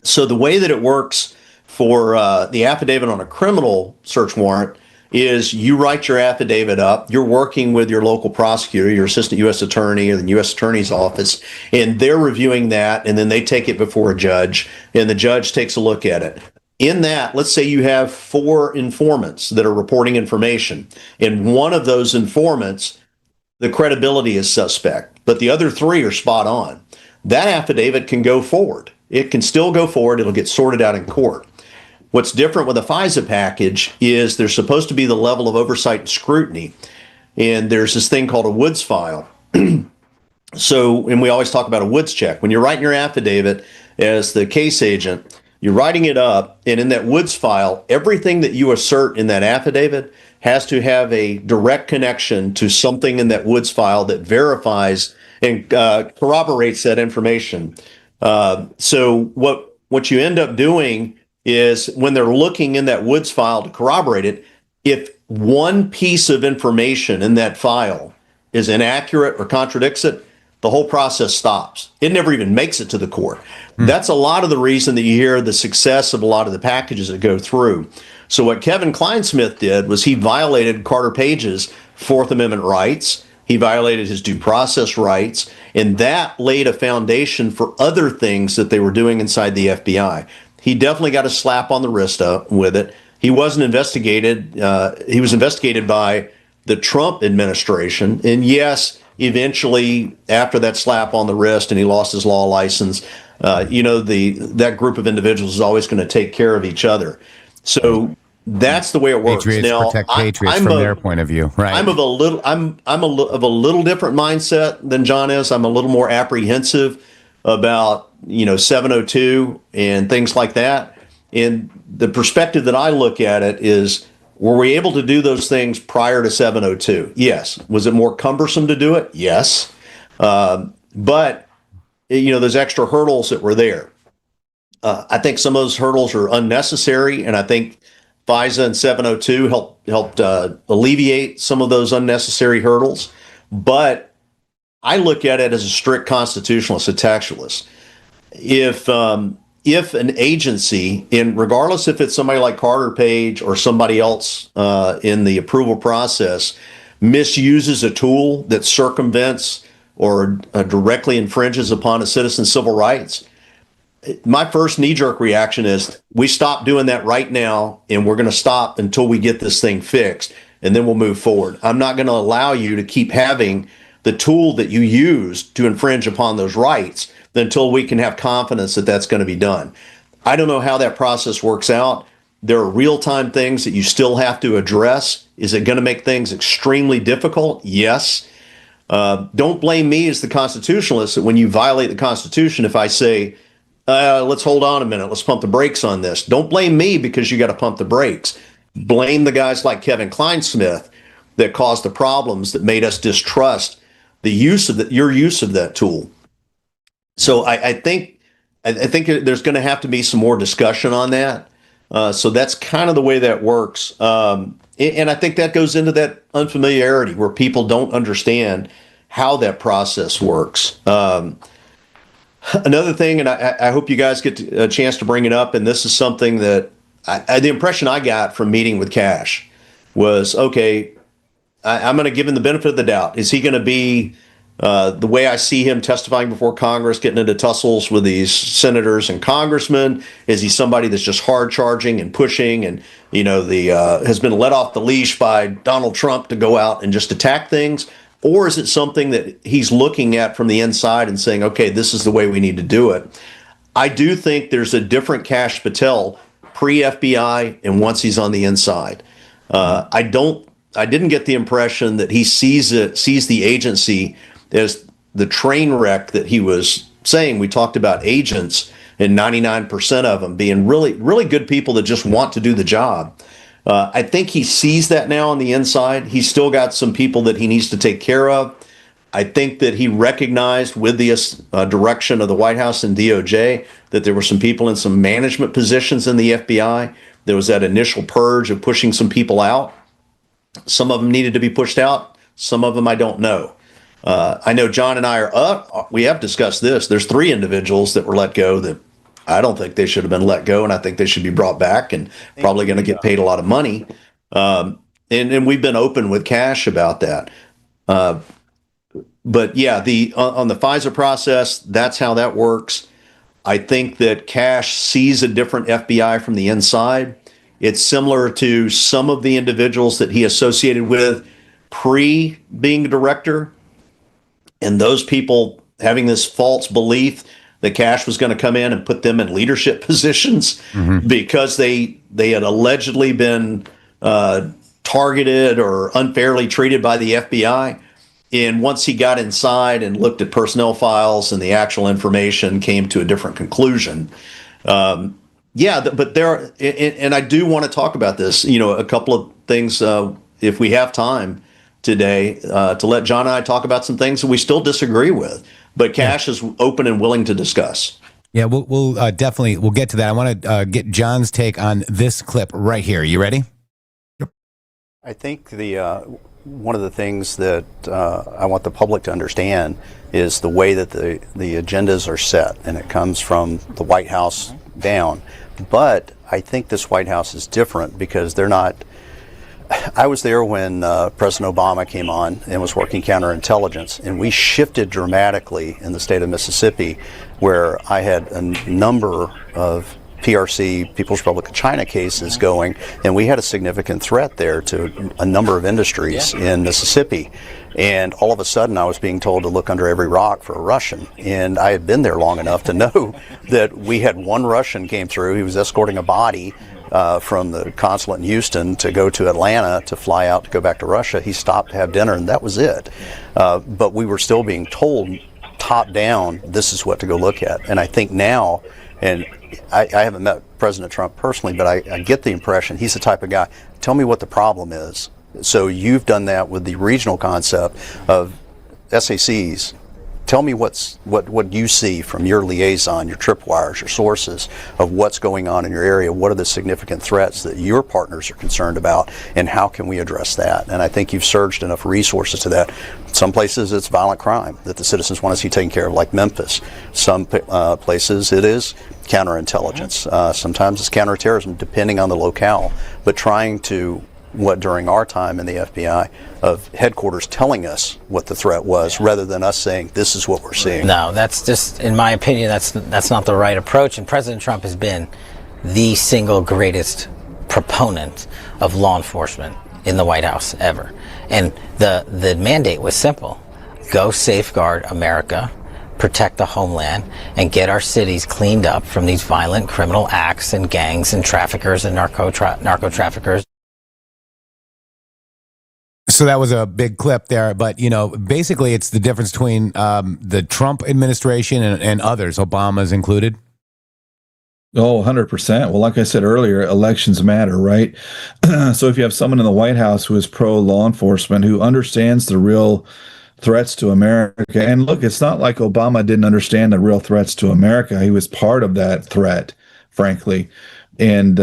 So the way that it works for the affidavit on a criminal search warrant is you write your affidavit up, you're working with your local prosecutor, your assistant U.S. attorney or the U.S. attorney's office, and they're reviewing that, and then they take it before a judge, and the judge takes a look at it. In that, let's say you have 4 informants that are reporting information, and one of those informants, the credibility is suspect, but the other 3 are spot on. That affidavit can go forward. It can still go forward. It'll get sorted out in court. What's different with a FISA package is there's supposed to be the level of oversight and scrutiny, and there's this thing called a Woods file. So, and we always talk about a Woods check. When you're writing your affidavit as the case agent, you're writing it up, and in that Woods file, everything that you assert in that affidavit has to have a direct connection to something in that Woods file that verifies and corroborates that information. So what you end up doing is when they're looking in that Woods file to corroborate it, if one piece of information in that file is inaccurate or contradicts it, the whole process stops. It never even makes it to the court. That's a lot of the reason that you hear the success of a lot of the packages that go through. So what Kevin Kleinsmith did was he violated Carter Page's Fourth Amendment rights. He violated his due process rights, and that laid a foundation for other things that they were doing inside the FBI. He definitely got a slap on the wrist with it. He wasn't investigated. He was investigated by the Trump administration. And yes, eventually, after that slap on the wrist and he lost his law license, that group of individuals is always going to take care of each other. So that's the way it works. Patriots now, protect patriots from their point of view, right? I'm of a little different mindset than John is. I'm a little more apprehensive about 702 and things like that. And the perspective that I look at it is Were we able to do those things prior to 702? Yes. Was it more cumbersome to do it? Yes. But, there's extra hurdles that were there. I think some of those hurdles are unnecessary, and I think FISA and 702 helped alleviate some of those unnecessary hurdles. But I look at it as a strict constitutionalist, a textualist. If an agency, regardless if it's somebody like Carter Page or somebody else in the approval process, misuses a tool that circumvents or directly infringes upon a citizen's civil rights, my first knee-jerk reaction is we stop doing that right now, and we're going to stop until we get this thing fixed, and then we'll move forward. I'm not going to allow you to keep having the tool that you use to infringe upon those rights until we can have confidence that that's going to be done. I don't know how that process works out. There are real-time things that you still have to address. Is it going to make things extremely difficult? Yes. Don't blame me as the constitutionalist that when you violate the Constitution, if I say, let's hold on a minute, let's pump the brakes on this. Don't blame me because you got to pump the brakes. Blame the guys like Kevin Kleinsmith that caused the problems that made us distrust the use of your use of that tool. So I think there's going to have to be some more discussion on that. So that's kind of the way that works. And I think that goes into that unfamiliarity where people don't understand how that process works. Another thing, and I hope you guys get a chance to bring it up, and this is something that the impression I got from meeting with Kash was, okay, I'm going to give him the benefit of the doubt. Is he going to be the way I see him testifying before Congress, getting into tussles with these senators and congressmen? Is he somebody that's just hard charging and pushing and, has been let off the leash by Donald Trump to go out and just attack things? Or is it something that he's looking at from the inside and saying, okay, this is the way we need to do it? I do think there's a different Kash Patel pre-FBI and once he's on the inside. I didn't get the impression that he sees the agency as the train wreck that he was saying. We talked about agents and 99% of them being really, really good people that just want to do the job. I think he sees that now on the inside. He's still got some people that he needs to take care of. I think that he recognized with the direction of the White House and DOJ that there were some people in some management positions in the FBI. There was that initial purge of pushing some people out. Some of them needed to be pushed out. Some of them I don't know. I know John and I we have discussed this. There's 3 individuals that were let go that I don't think they should have been let go, and I think they should be brought back and probably going to get paid a lot of money. And we've been open with Kash about that. But yeah, on the FISA process, that's how that works. I think that Kash sees a different FBI from the inside. It's similar to some of the individuals that he associated with pre being director, and those people having this false belief that Kash was going to come in and put them in leadership positions because they had allegedly been targeted or unfairly treated by the FBI. And once he got inside and looked at personnel files and the actual information, came to a different conclusion. But there, and I do want to talk about this, a couple of things, if we have time today, to let John and I talk about some things that we still disagree with. But Kash is open and willing to discuss. Yeah, we'll definitely get to that. I want to get John's take on this clip right here. You ready? Yep. I think one of the things that I want the public to understand is the way that the agendas are set, and it comes from the White House down. But I think this White House is different because they're not. I was there when President Obama came on and was working counterintelligence, and we shifted dramatically in the state of Mississippi, where I had a number of PRC, People's Republic of China cases going, and we had a significant threat there to a number of industries in Mississippi. And all of a sudden I was being told to look under every rock for a Russian. And I had been there long enough to know that we had one Russian came through. He was escorting a body from the consulate in Houston to go to Atlanta to fly out to go back to Russia. He stopped to have dinner, and that was it. But we were still being told top down, this is what to go look at. And I think now, and I haven't met President Trump personally, but I get the impression he's the type of guy, tell me what the problem is. So you've done that with the regional concept of SACs. Tell me what you see from your liaison, your tripwires, your sources of what's going on in your area. What are the significant threats that your partners are concerned about, and how can we address that? And I think you've surged enough resources to that. Some places it's violent crime that the citizens want to see taken care of, like Memphis. Some places it is counterintelligence. Sometimes it's counterterrorism, depending on the locale. But trying to, during our time in the FBI, of headquarters telling us what the threat was, rather than us saying this is what we're seeing. No, that's just, in my opinion, that's not the right approach. And President Trump has been the single greatest proponent of law enforcement in the White House ever. And the mandate was simple: go safeguard America, protect the homeland, and get our cities cleaned up from these violent criminal acts and gangs and traffickers and narco traffickers. So that was a big clip there, but basically it's the difference between the Trump administration and others, Obama's included. Oh, 100%. Well, like I said earlier, elections matter, right? So if you have someone in the White House who is pro-law enforcement, who understands the real threats to America, and look, it's not like Obama didn't understand the real threats to America. He was part of that threat, frankly. And,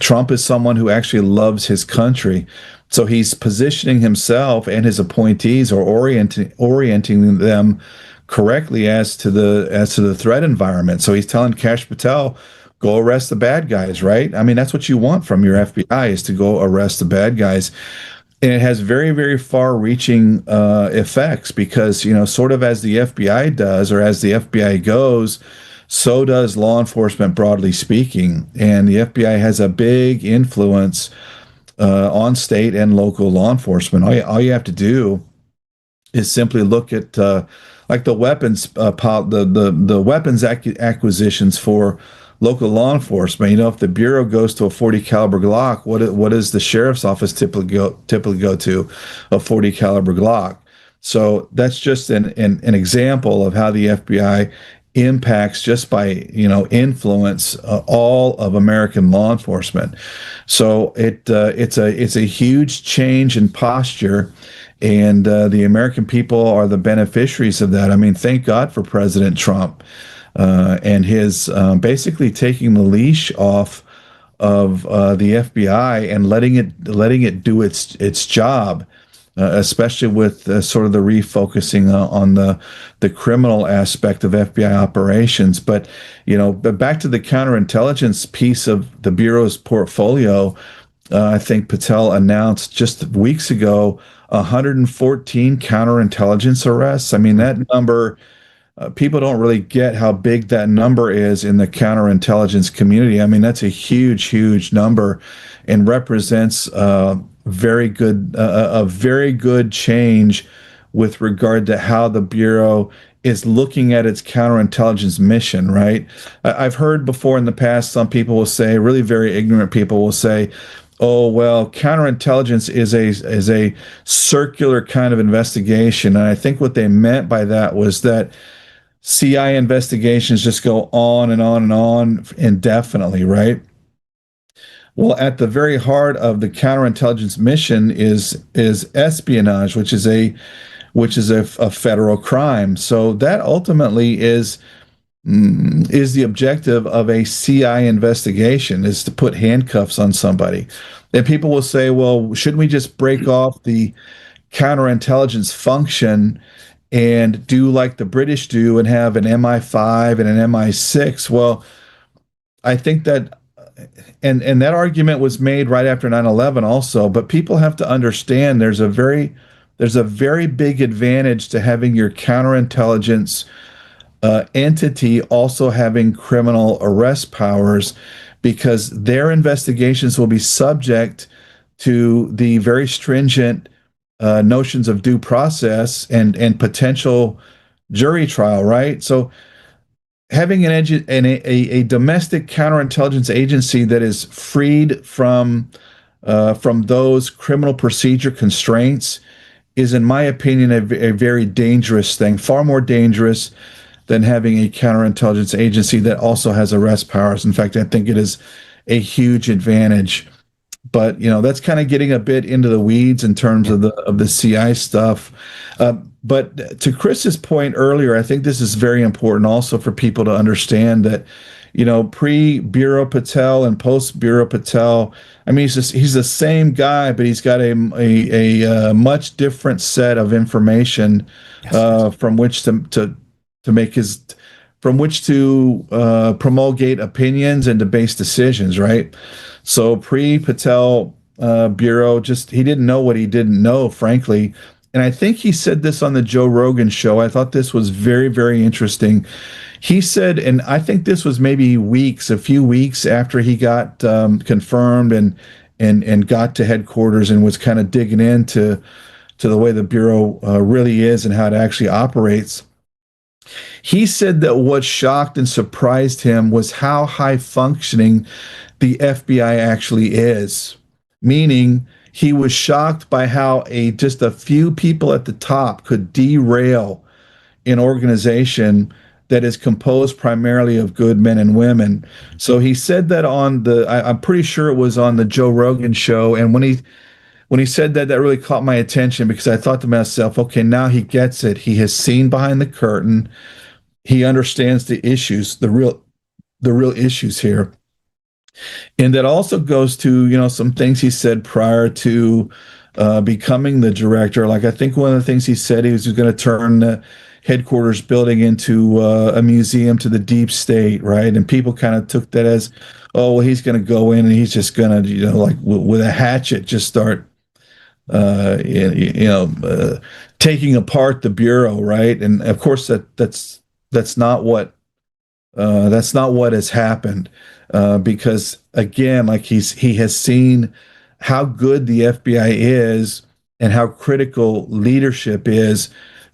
Trump is someone who actually loves his country. So he's positioning himself and his appointees, or orienting them correctly as to the threat environment. So he's telling Kash Patel, go arrest the bad guys, right? I mean, that's what you want from your FBI, is to go arrest the bad guys. And it has very, very far-reaching effects, because, sort of as the FBI does, or as the FBI goes, so does law enforcement, broadly speaking. And the FBI has a big influence on state and local law enforcement. All you have to do is simply look at like the weapons the weapons acquisitions for local law enforcement. If the bureau goes to a 40 caliber Glock, what does the sheriff's office typically go to? A 40 caliber Glock. So that's just an example of how the FBI impacts, just by influence, all of American law enforcement. So it's a huge change in posture, and the American people are the beneficiaries of that. I mean, thank God for President Trump and his basically taking the leash off of the FBI and letting it do its job. Especially with sort of the refocusing on the criminal aspect of FBI operations. But back to the counterintelligence piece of the Bureau's portfolio, I think Patel announced just weeks ago 114 counterintelligence arrests. I mean, that number, people don't really get how big that number is in the counterintelligence community. I mean, that's a huge, huge number, and represents very good change with regard to how the Bureau is looking at its counterintelligence mission, right? I've heard before in the past, some people will say, really very ignorant people will say, oh, well, counterintelligence is a circular kind of investigation. And I think what they meant by that was that CI investigations just go on and on and on indefinitely, right? Well, at the very heart of the counterintelligence mission is espionage, which is a federal crime. So that ultimately is the objective of a CI investigation, is to put handcuffs on somebody. And people will say, well, shouldn't we just break off the counterintelligence function and do like the British do and have an MI5 and an MI6? Well, I think that, and that argument was made right after 9/11 also, but people have to understand there's a very big advantage to having your counterintelligence entity also having criminal arrest powers, because their investigations will be subject to the very stringent notions of due process and potential jury trial, right? So having a domestic counterintelligence agency that is freed from those criminal procedure constraints is, in my opinion, a very dangerous thing, far more dangerous than having a counterintelligence agency that also has arrest powers. In fact, I think it is a huge advantage. but that's kind of getting a bit into the weeds in terms of the CI stuff. But to Chris's point earlier, I think this is very important also for people to understand that, pre-Bureau Patel and post-Bureau Patel, I mean, he's the same guy, but he's got a much different set of information from which to make his, from which to promulgate opinions and to base decisions, right? So pre-Patel Bureau, he didn't know what he didn't know, frankly. And I think he said this on the Joe Rogan show. I thought this was very, very interesting. He said, and I think this was maybe a few weeks after he got confirmed and got to headquarters and was kind of digging into the way the Bureau really is and how it actually operates. He said that what shocked and surprised him was how high functioning the FBI actually is, meaning he was shocked by how just a few people at the top could derail an organization that is composed primarily of good men and women. So he said that I'm pretty sure it was on the Joe Rogan show. And when he said that, that really caught my attention, because I thought to myself, okay, now he gets it. He has seen behind the curtain. He understands the issues, the real issues here. And that also goes to, some things he said prior to becoming the director. Like, I think one of the things he said, he was going to turn the headquarters building into a museum to the deep state, right? And people kind of took that as, oh, well, he's going to go in and he's just going to, like with a hatchet, just start, taking apart the Bureau, right? And of course, that's not what has happened. Because again, like he has seen how good the FBI is and how critical leadership is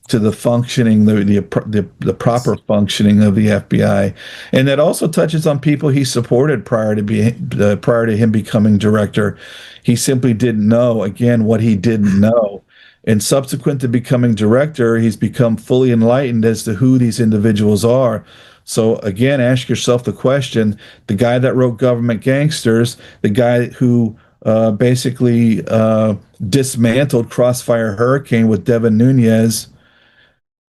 to the functioning, the proper functioning of the FBI, and that also touches on people he supported prior to him becoming director. He simply didn't know, again, what he didn't know. And subsequent to becoming director, he's become fully enlightened as to who these individuals are. So again, ask yourself the question, the guy that wrote Government Gangsters, the guy who basically dismantled Crossfire Hurricane with Devin Nunes,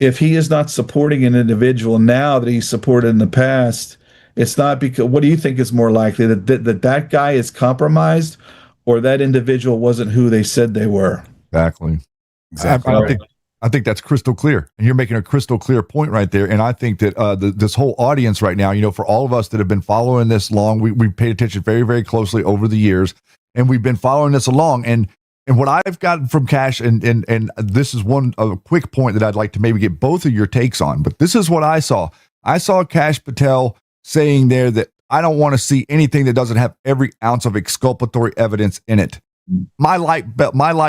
if he is not supporting an individual now that he supported in the past, it's not because, what do you think is more likely, that guy is compromised or that individual wasn't who they said they were? Exactly. I think that's crystal clear, and you're making a crystal clear point right there. And I think that this whole audience right now, for all of us that have been following this long, we paid attention very, very closely over the years, and we've been following this along. And what I've gotten from Kash, and this is a quick point that I'd like to maybe get both of your takes on, but this is what I saw. I saw Kash Patel saying there that I don't want to see anything that doesn't have every ounce of exculpatory evidence in it. My light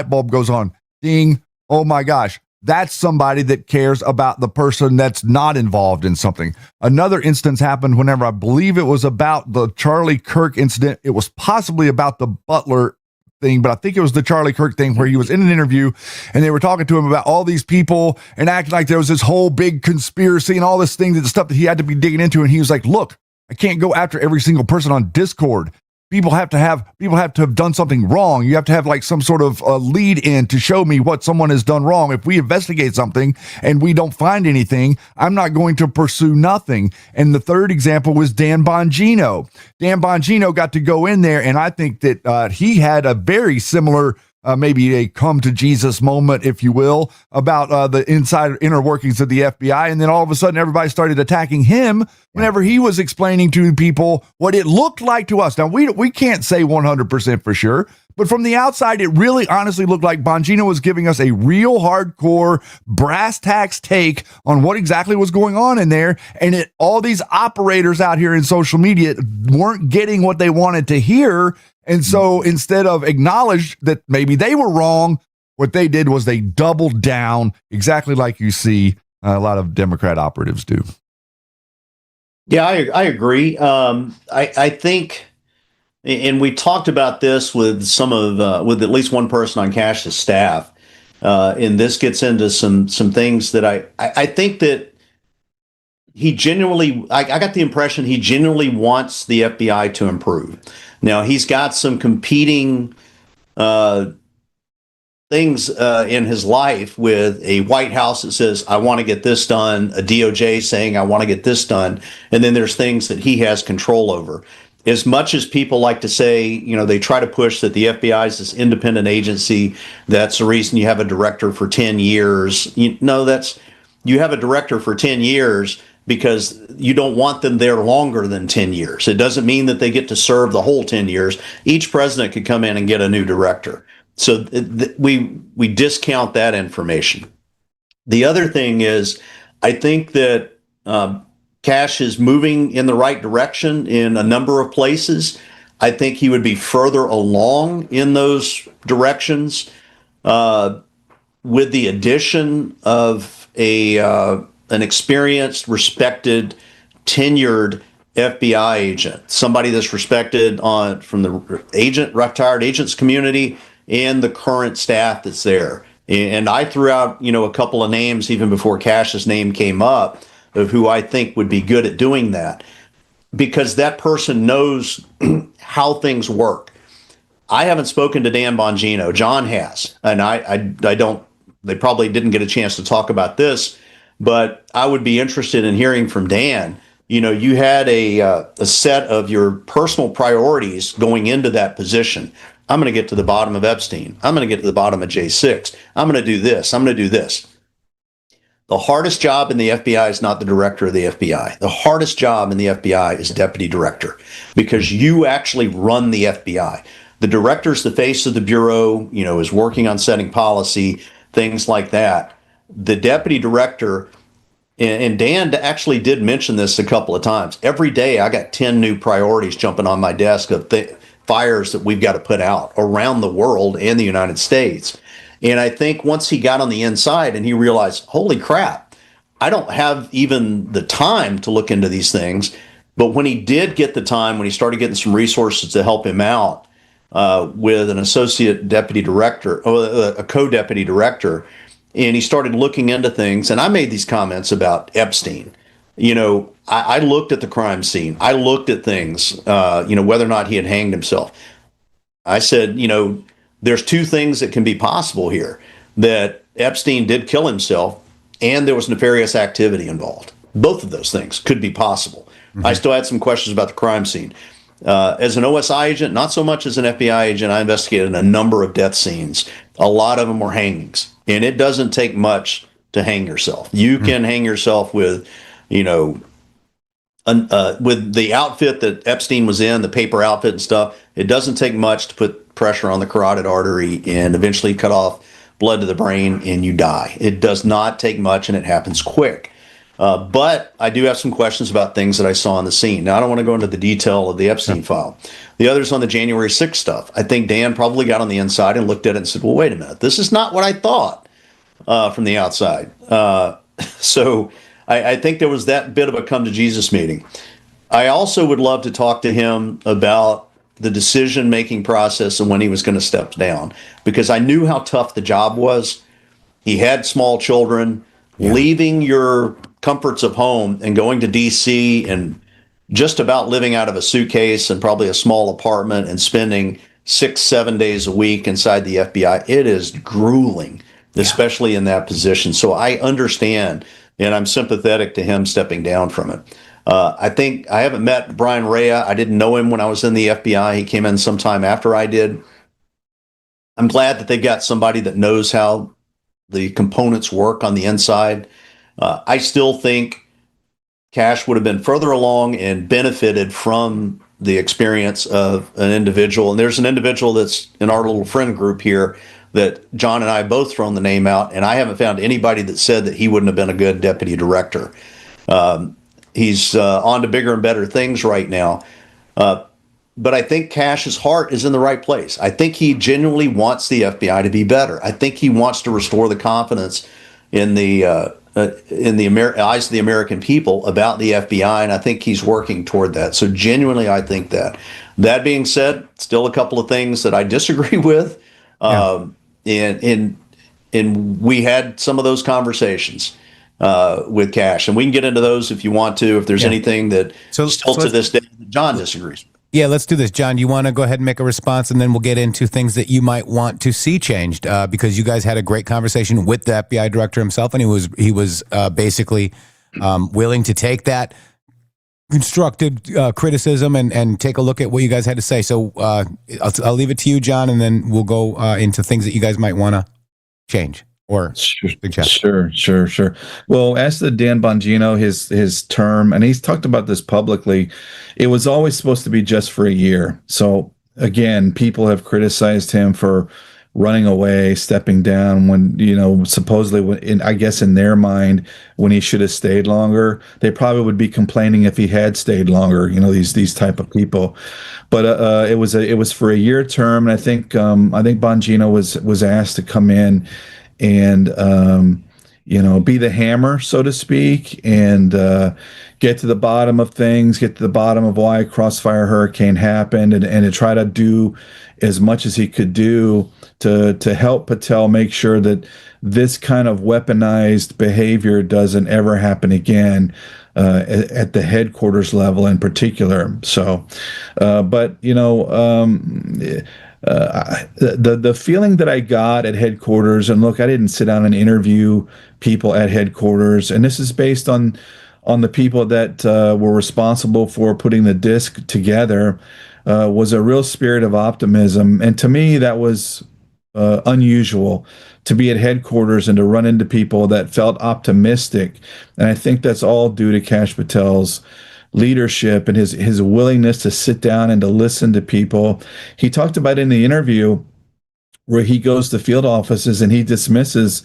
bulb goes on. Ding. Oh my gosh. That's somebody that cares about the person that's not involved in something. Another instance happened whenever I believe it was about the Charlie Kirk incident. It was possibly about the Butler thing, but I think it was the Charlie Kirk thing where he was in an interview and they were talking to him about all these people and acting like there was this whole big conspiracy and all this thing, the stuff that he had to be digging into. And he was like, look, I can't go after every single person on Discord. People have to have done something wrong. You have to have like some sort of lead in to show me what someone has done wrong. If we investigate something and we don't find anything, I'm not going to pursue nothing. And the third example was Dan Bongino. Dan Bongino got to go in there, and I think that he had a very similar maybe a come to Jesus moment, if you will, about the inner workings of the FBI. And then all of a sudden, everybody started attacking him whenever he was explaining to people what it looked like to us. Now, we can't say 100% for sure, but from the outside, it really honestly looked like Bongino was giving us a real hardcore brass tacks take on what exactly was going on in there. And all these operators out here in social media weren't getting what they wanted to hear. And so instead of acknowledge that maybe they were wrong, what they did was they doubled down, exactly like you see a lot of Democrat operatives do. Yeah, I agree. I think, and we talked about this with with at least one person on Kash's staff, and this gets into some things that I think that he genuinely, I got the impression he genuinely wants the FBI to improve. Now, he's got some competing things in his life, with a White House that says, I want to get this done, a DOJ saying, I want to get this done, and then there's things that he has control over. As much as people like to say, you know, they try to push that the FBI is this independent agency, that's the reason you have a director for 10 years. You have a director for 10 years because you don't want them there longer than 10 years. It doesn't mean that they get to serve the whole 10 years. Each president could come in and get a new director. So we discount that information. The other thing is, I think that Kash is moving in the right direction in a number of places. I think he would be further along in those directions with the addition of an experienced, respected, tenured FBI agent, somebody that's respected from the retired agents community and the current staff that's there. And I threw out, a couple of names even before Kash's name came up of who I think would be good at doing that, because that person knows how things work. I haven't spoken to Dan Bongino. John has, and I don't. They probably didn't get a chance to talk about this, but I would be interested in hearing from Dan. You had a set of your personal priorities going into that position. I'm going to get to the bottom of Epstein. I'm going to get to the bottom of J6. I'm going to do this. I'm going to do this. The hardest job in the FBI is not the director of the FBI. The hardest job in the FBI is deputy director, because you actually run the FBI. The director's the face of the bureau, is working on setting policy, things like that. The deputy director, and Dan actually did mention this a couple of times. Every day I got 10 new priorities jumping on my desk of fires that we've got to put out around the world and the United States. And I think once he got on the inside and he realized, holy crap, I don't have even the time to look into these things. But when he did get the time, when he started getting some resources to help him out with an associate deputy director, or a co-deputy director, and he started looking into things, and I made these comments about Epstein. I looked at the crime scene. I looked at things, whether or not he had hanged himself. I said, there's two things that can be possible here: that Epstein did kill himself and there was nefarious activity involved. Both of those things could be possible. Mm-hmm. I still had some questions about the crime scene. As an OSI agent, not so much as an FBI agent, I investigated a number of death scenes. A lot of them were hangings, and it doesn't take much to hang yourself. You can hang yourself with, with the outfit that Epstein was in, the paper outfit and stuff. It doesn't take much to put pressure on the carotid artery and eventually cut off blood to the brain, and you die. It does not take much, and it happens quick. But I do have some questions about things that I saw on the scene. Now, I don't want to go into the detail of the Epstein file. The other's on the January 6th stuff. I think Dan probably got on the inside and looked at it and said, well, wait a minute. This is not what I thought from the outside. So I think there was that bit of a come to Jesus meeting. I also would love to talk to him about the decision-making process and when he was going to step down, because I knew how tough the job was. He had small children. Leaving your comforts of home and going to D.C. and just about living out of a suitcase and probably a small apartment and spending 6-7 days a week inside the FBI, it is grueling, especially in that position. So I understand, and I'm sympathetic to him stepping down from it. I think I haven't met Brian Rea. I didn't know him when I was in the FBI. He came in sometime after I did. I'm glad that they've got somebody that knows how the components work on the inside. I still think Kash would have been further along and benefited from the experience of an individual. And there's an individual that's in our little friend group here that John and I both thrown the name out, and I haven't found anybody that said that he wouldn't have been a good deputy director. He's on to bigger and better things right now. But I think Kash's heart is in the right place. I think he genuinely wants the FBI to be better. I think he wants to restore the confidence in the eyes of the American people about the FBI, and I think he's working toward that. So genuinely, I think that. That being said, still a couple of things that I disagree with, and we had some of those conversations. with Kash, and we can get into those if you want to. If there's anything that still to this day that John disagrees with. Yeah, let's do this. John, you want to go ahead and make a response, and then we'll get into things that you might want to see changed, because you guys had a great conversation with the FBI director himself, and he was basically willing to take that constructive criticism and take a look at what you guys had to say. So I'll leave it to you, John, and then we'll go into things that you guys might want to change or suggest. Sure. Well, as to Dan Bongino, his term, and he's talked about this publicly, it was always supposed to be just for a year. So again, people have criticized him for running away, stepping down when, supposedly, I guess in their mind, when he should have stayed longer. They probably would be complaining if he had stayed longer, these type of people. But it was for a year term, and I think Bongino was asked to come in and be the hammer, so to speak, and get to the bottom of things, get to the bottom of why Crossfire Hurricane happened, and to try to do as much as he could do to help Patel make sure that this kind of weaponized behavior doesn't ever happen again at the headquarters level in particular. So, the feeling that I got at headquarters, and look, I didn't sit down and interview people at headquarters, and this is based on the people that were responsible for putting the disc together, was a real spirit of optimism. And to me, that was unusual to be at headquarters and to run into people that felt optimistic. And I think that's all due to Kash Patel's leadership and his willingness to sit down and to listen to people. He talked about in the interview where he goes to field offices and he dismisses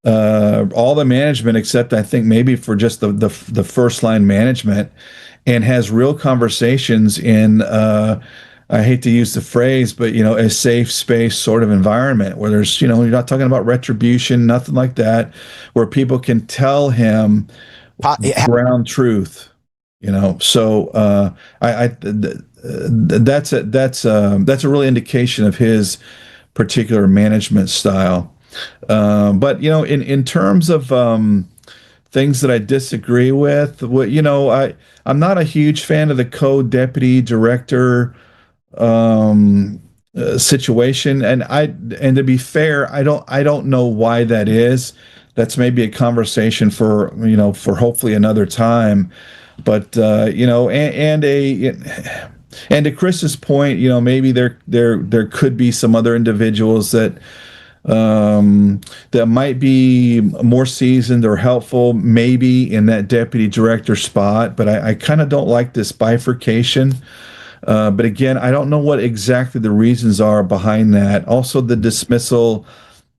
all the management except I think maybe for just the first line management, and has real conversations in I hate to use the phrase, but a safe space sort of environment where there's you're not talking about retribution, nothing like that, where people can tell him ground truth. So that's a real indication of his particular management style. But in terms of things that I disagree with, I'm not a huge fan of the co-deputy director situation, and to be fair, I don't know why that is. That's maybe a conversation for hopefully another time. But and to Chris's point, maybe there could be some other individuals that might be more seasoned or helpful, maybe in that deputy director spot. But I kind of don't like this bifurcation. But again, I don't know what exactly the reasons are behind that. Also, the dismissal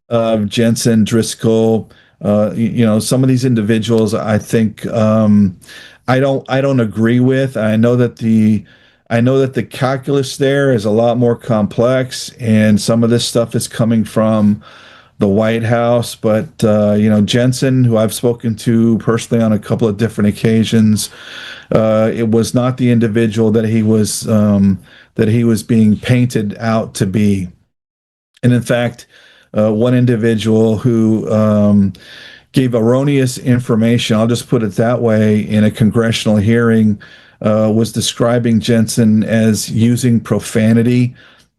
of Jensen, Driscoll, some of these individuals, I think. I don't agree with. I know that the calculus there is a lot more complex, and some of this stuff is coming from the White House. But Jensen, who I've spoken to personally on a couple of different occasions, it was not the individual that he was being painted out to be. And in fact, one individual who gave erroneous information, I'll just put it that way, in a congressional hearing, was describing Jensen as using profanity.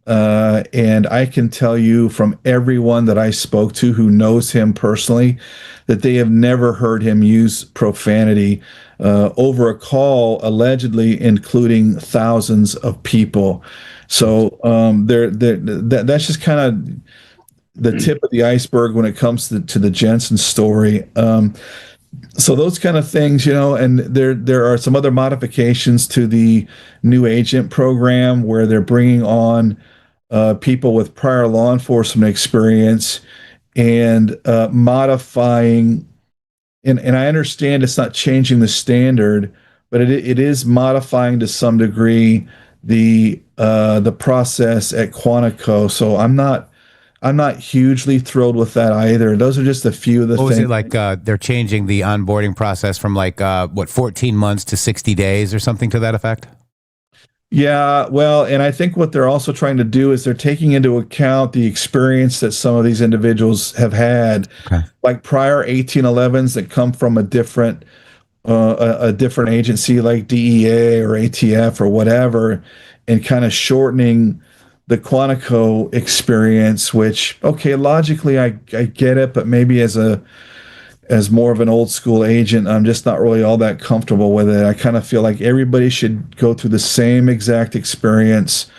And I can tell you from everyone that I spoke to who knows him personally that they have never heard him use profanity over a call, allegedly including thousands of people. So that's just kind of the tip of the iceberg when it comes to the Jensen story. So those kind of things, and there are some other modifications to the new agent program where they're bringing on people with prior law enforcement experience and modifying. And I understand it's not changing the standard, but it is modifying to some degree the process at Quantico. So I'm not hugely thrilled with that either. Those are just a few of the things. Was it like they're changing the onboarding process from 14 months to 60 days or something to that effect? Yeah, well, and I think what they're also trying to do is they're taking into account the experience that some of these individuals have had, like prior 1811s that come from a different agency like DEA or ATF or whatever, and kind of shortening the Quantico experience, which, okay, logically I get it, but maybe as more of an old school agent, I'm just not really all that comfortable with it. I kind of feel like everybody should go through the same exact experience.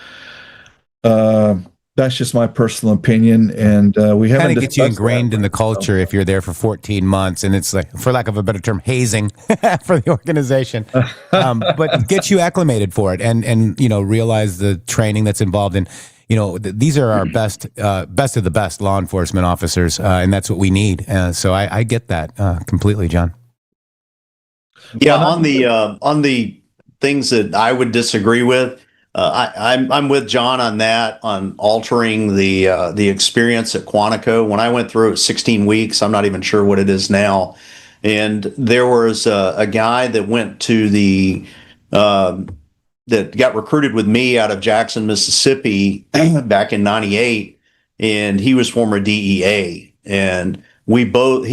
That's just my personal opinion, and we haven't kind of gets you ingrained in the culture if you're there for 14 months, and it's like, for lack of a better term, hazing for the organization. But gets you acclimated for it, and realize the training that's involved in. These are our best of the best law enforcement officers, and that's what we need. So I get that completely, John. Yeah, on the things that I would disagree with, I'm with John on that, on altering the experience at Quantico. When I went through it, 16 weeks. I'm not even sure what it is now. And there was a guy that went to that got recruited with me out of Jackson, Mississippi back in '98, and he was former DEA, and we both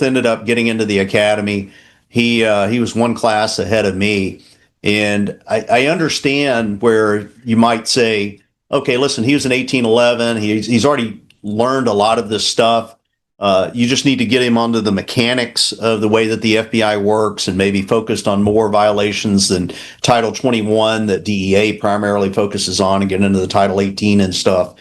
ended up getting into the academy. He was one class ahead of me, and I understand where you might say, okay, listen, he was in 1811, he's already learned a lot of this stuff. You just need to get him onto the mechanics of the way that the FBI works, and maybe focused on more violations than Title 21 that DEA primarily focuses on, and get into the Title 18 and stuff.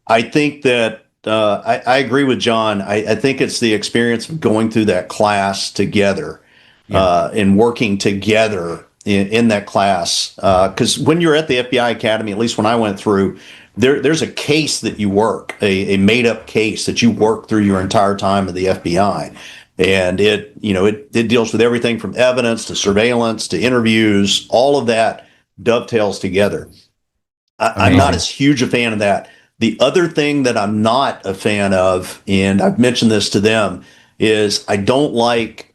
I think that I agree with John. I think it's the experience of going through that class together, and working together in that class. Because when you're at the FBI Academy, at least when I went through, there's a case that you work, a made-up case that you work through your entire time at the FBI, and it deals with everything from evidence to surveillance to interviews. All of that dovetails together. I'm not as huge a fan of that. The other thing that I'm not a fan of, and I've mentioned this to them, is I don't like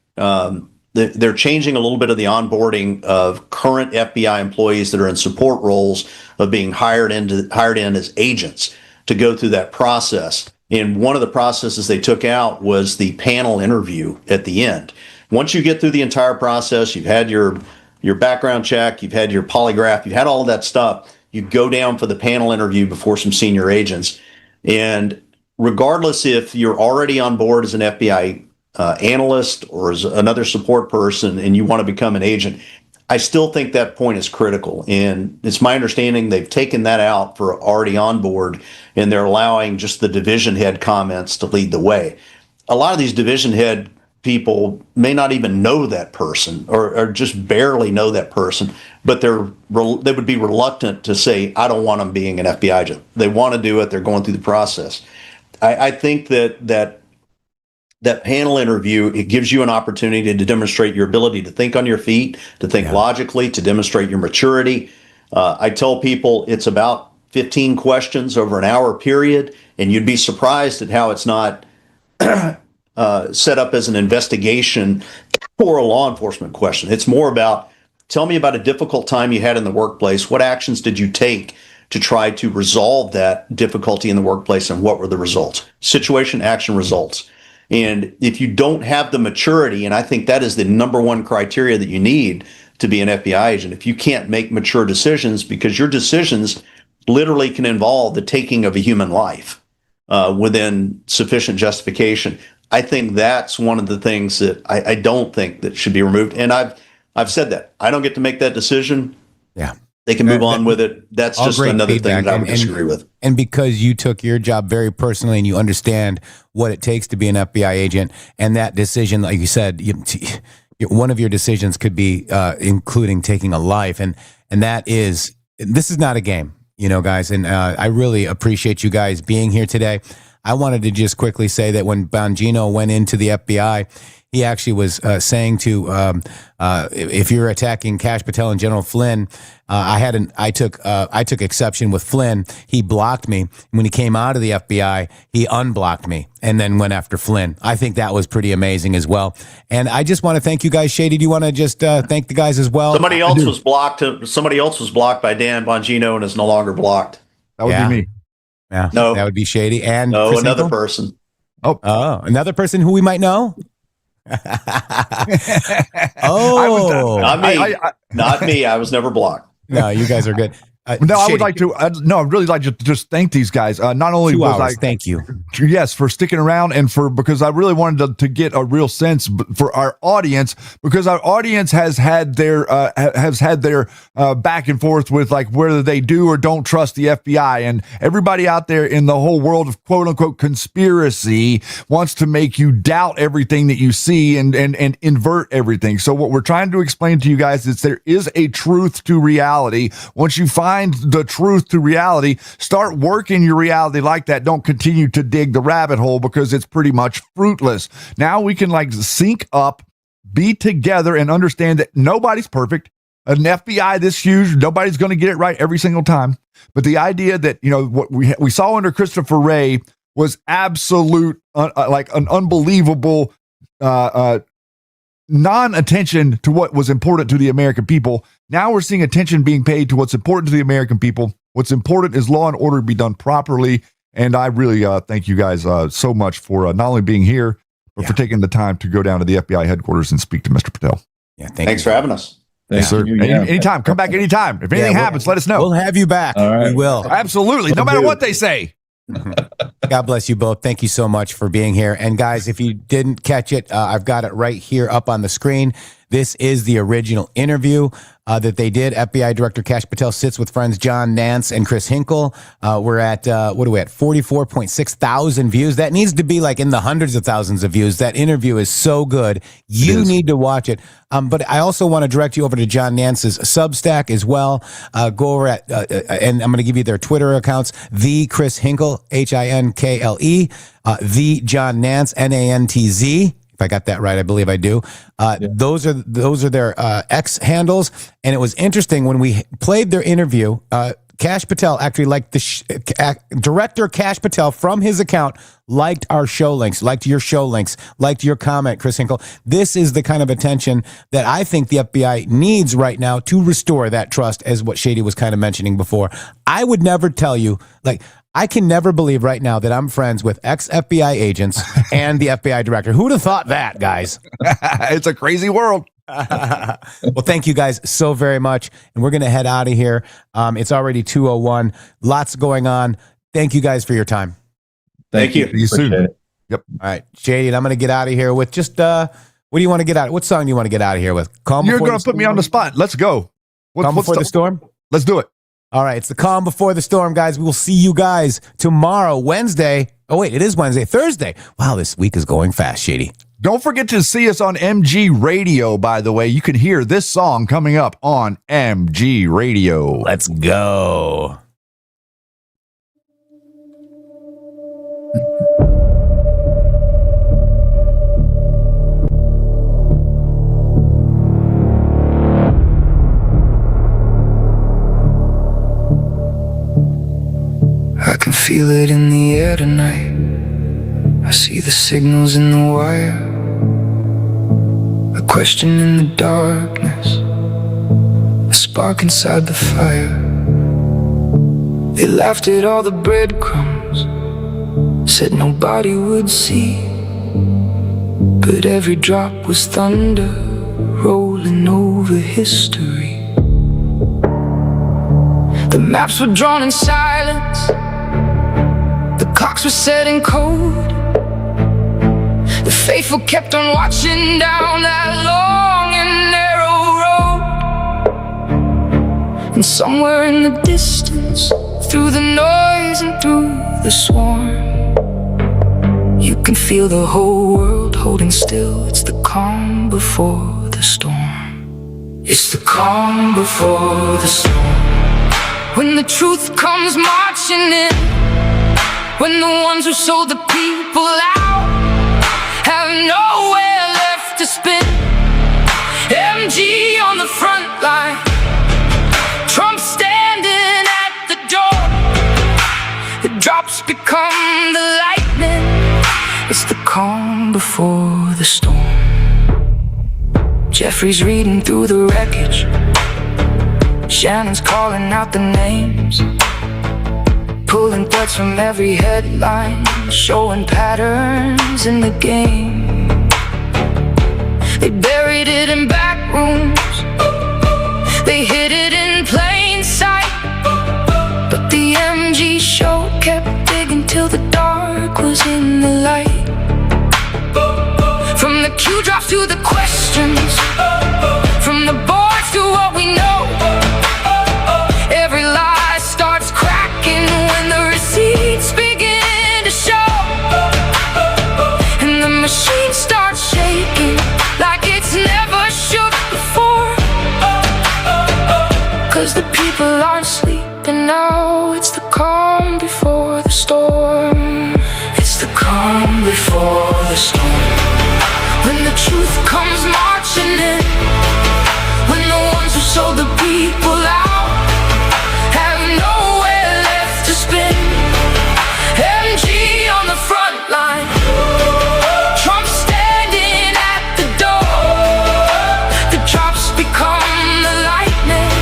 they're changing a little bit of the onboarding of current FBI employees that are in support roles of being hired in as agents to go through that process. And one of the processes they took out was the panel interview at the end. Once you get through the entire process, you've had your background check, you've had your polygraph, you've had all of that stuff, you go down for the panel interview before some senior agents. And regardless if you're already on board as an FBI analyst or as another support person and you want to become an agent, I still think that point is critical. And it's my understanding they've taken that out for already on board, and they're allowing just the division head comments to lead the way. A lot of these division head people may not even know that person, or just barely know that person, but they would be reluctant to say, I don't want them being an FBI agent. They want to do it. They're going through the process. I think that panel interview, it gives you an opportunity to demonstrate your ability to think on your feet, to think logically, to demonstrate your maturity. I tell people it's about 15 questions over an hour period, and you'd be surprised at how it's not set up as an investigation or a law enforcement question. It's more about, tell me about a difficult time you had in the workplace. What actions did you take to try to resolve that difficulty in the workplace, and what were the results? Situation, action, results. And if you don't have the maturity, and I think that is the number one criteria that you need to be an FBI agent, if you can't make mature decisions, because your decisions literally can involve the taking of a human life within sufficient justification, I think that's one of the things that I don't think that should be removed. And I've said that. I don't get to make that decision. Yeah. They can move on with it. That's just another thing that I would disagree with. And because you took your job very personally and you understand what it takes to be an FBI agent, and that decision, like you said, one of your decisions could be including taking a life. And this is not a game, guys. And I really appreciate you guys being here today. I wanted to just quickly say that when Bongino went into the FBI, he actually was saying to if you're attacking Kash Patel and General Flynn, I took exception with Flynn. He blocked me. When he came out of the FBI, he unblocked me and then went after Flynn. I think that was pretty amazing as well. And I just want to thank you guys. Shady, do you want to just thank the guys as well? Somebody else was blocked. Somebody else was blocked by Dan Bongino and is no longer blocked. That would be me. Yeah, no, that would be Shady. And no, Chris another Hinkle? person. Oh, another person who we might know. Not me. Not me. I was never blocked. No, you guys are good. No, I would like to. I'd really like to just thank these guys. Not only 2 was hours, I, thank you, yes, for sticking around and because I really wanted to get a real sense for our audience, because our audience has had their back and forth with like whether they do or don't trust the FBI, and everybody out there in the whole world of quote unquote conspiracy wants to make you doubt everything that you see and invert everything. So what we're trying to explain to you guys is there is a truth to reality. Once you find the truth to reality, start working your reality like that. Don't continue to dig the rabbit hole because it's pretty much fruitless. Now we can like sync up, be together, and understand that nobody's perfect. An FBI this huge, nobody's going to get it right every single time. But the idea that, you know, what we saw under Christopher Wray was absolute, like an unbelievable non-attention to what was important to the American people. Now we're seeing attention being paid to what's important to the American people. What's important is law and order be done properly. And I really thank you guys so much for not only being here, but for taking the time to go down to the FBI headquarters and speak to Mr. Patel. Yeah, thanks for having us. Yes, sir. Anytime. Come back anytime. If anything happens, let us know. We'll have you back. All right. We will. Absolutely. No matter what they say. God bless you both. Thank you so much for being here. And guys, if you didn't catch it, I've got it right here up on the screen. This is the original interview that they did. FBI Director Kash Patel sits with friends John Nantz and Chris Hinkle. We're at, what are we at? 44.6 thousand views. That needs to be like in the hundreds of thousands of views. That interview is so good. You need to watch it. But I also want to direct you over to John Nantz's Substack as well. Go over at, and I'm going to give you their Twitter accounts, the Chris Hinkle, Hinkle, the John Nantz, Nantz. If I got that right, I believe I do. Those are their X handles. And it was interesting when we played their interview. Kash Patel actually liked Director Kash Patel from his account liked our show links, liked your show links, liked your comment, Chris Hinkle. This is the kind of attention that I think the FBI needs right now to restore that trust, as what Shady was kind of mentioning before. I would never tell you, like, I can never believe right now that I'm friends with ex-FBI agents and the FBI director. Who would have thought that, guys? It's a crazy world. Well, thank you guys so very much. And we're going to head out of here. It's already 2:01. Lots going on. Thank you guys for your time. Thank you. See you soon. Yep. All right, Shady, and I'm going to get out of here with just, what do you want to get out? What song do you want to get out of here with? You're going to put me on the spot. Let's go. Calm Before the Storm? Let's do it. All right, it's the Calm Before the Storm, guys. We will see you guys tomorrow, Wednesday. Oh, wait, it is Wednesday, Thursday. Wow, this week is going fast, Shady. Don't forget to see us on MG Radio, by the way. You can hear this song coming up on MG Radio. Let's go. I can feel it in the air tonight. I see the signals in the wire. A question in the darkness, a spark inside the fire. They laughed at all the breadcrumbs, said nobody would see. But every drop was thunder rolling over history. The maps were drawn in silence, the clocks were set in code. The faithful kept on watching down that long and narrow road. And somewhere in the distance, through the noise and through the swarm, you can feel the whole world holding still. It's the calm before the storm. It's the calm before the storm. When the truth comes marching in, when the ones who sold the people out have nowhere left to spend. MG on the front line, Trump standing at the door. The drops become the lightning. It's the calm before the storm. Jeffrey's reading through the wreckage. Shannon's calling out the names, pulling threads from every headline, showing patterns in the game. They buried it in back rooms, they hid it in plain sight, but the MG show kept digging till the dark was in the light. From the Q drops to the questions, from the boards to what we know, every lie starts cracking when the receipts begin to show, and the machine starts shaking like it's never shook before. 'Cause the people aren't sleeping now. It's the calm before the storm. It's the calm before the storm. When the truth comes marching in, when the ones who sold the people out have nowhere left to spend. MG on the front line, Trump standing at the door. The drops become the lightning.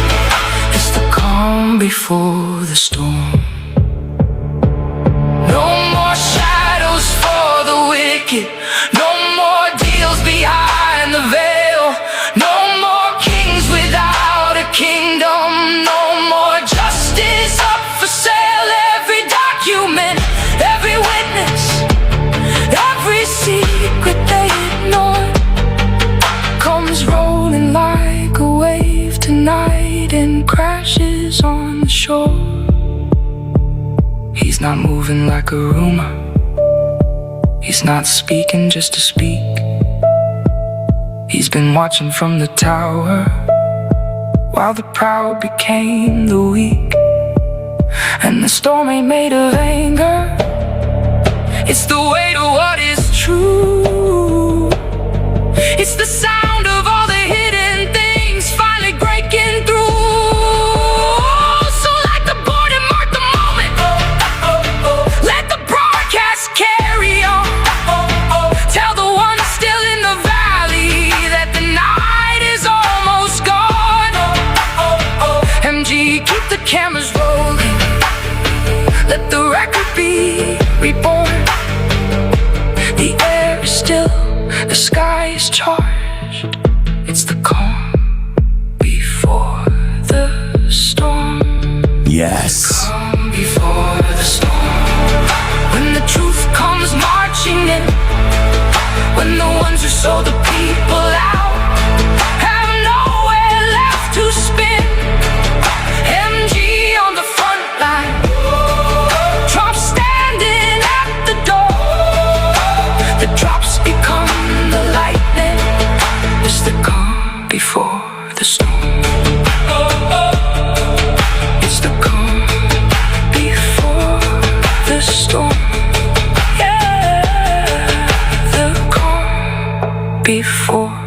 It's the calm before the storm. No more shadows for the wicked, no more deals behind the veil, no more kings without a kingdom, no more justice up for sale. Every document, every witness, every secret they ignore comes rolling like a wave tonight and crashes on the shore. He's not moving like a rumor, he's not speaking just to speak. He's been watching from the tower while the proud became the weak. And the storm ain't made of anger, it's the way to what is true. It's the sound of all the hidden things finally breaking through. So light the board and mark the moment. Let the broadcast carry on. Tell the ones still in the valley that the night is almost gone. MG, keep the cameras rolling. Let the record be reborn. The air is still, the sky is charged. It's the calm before the storm. Yes. Calm before the storm. When the truth comes marching in, when the ones who sold the people out have nowhere left to spin. MG on the front line, Trump standing at the door. The drops become the lightning. It's the calm before the storm. It's the calm before the storm. Before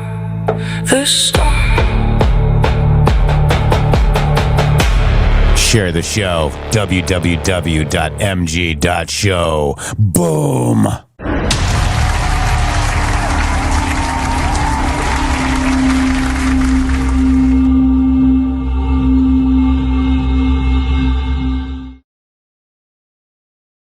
the storm. Share the show. www.mg.show. Boom.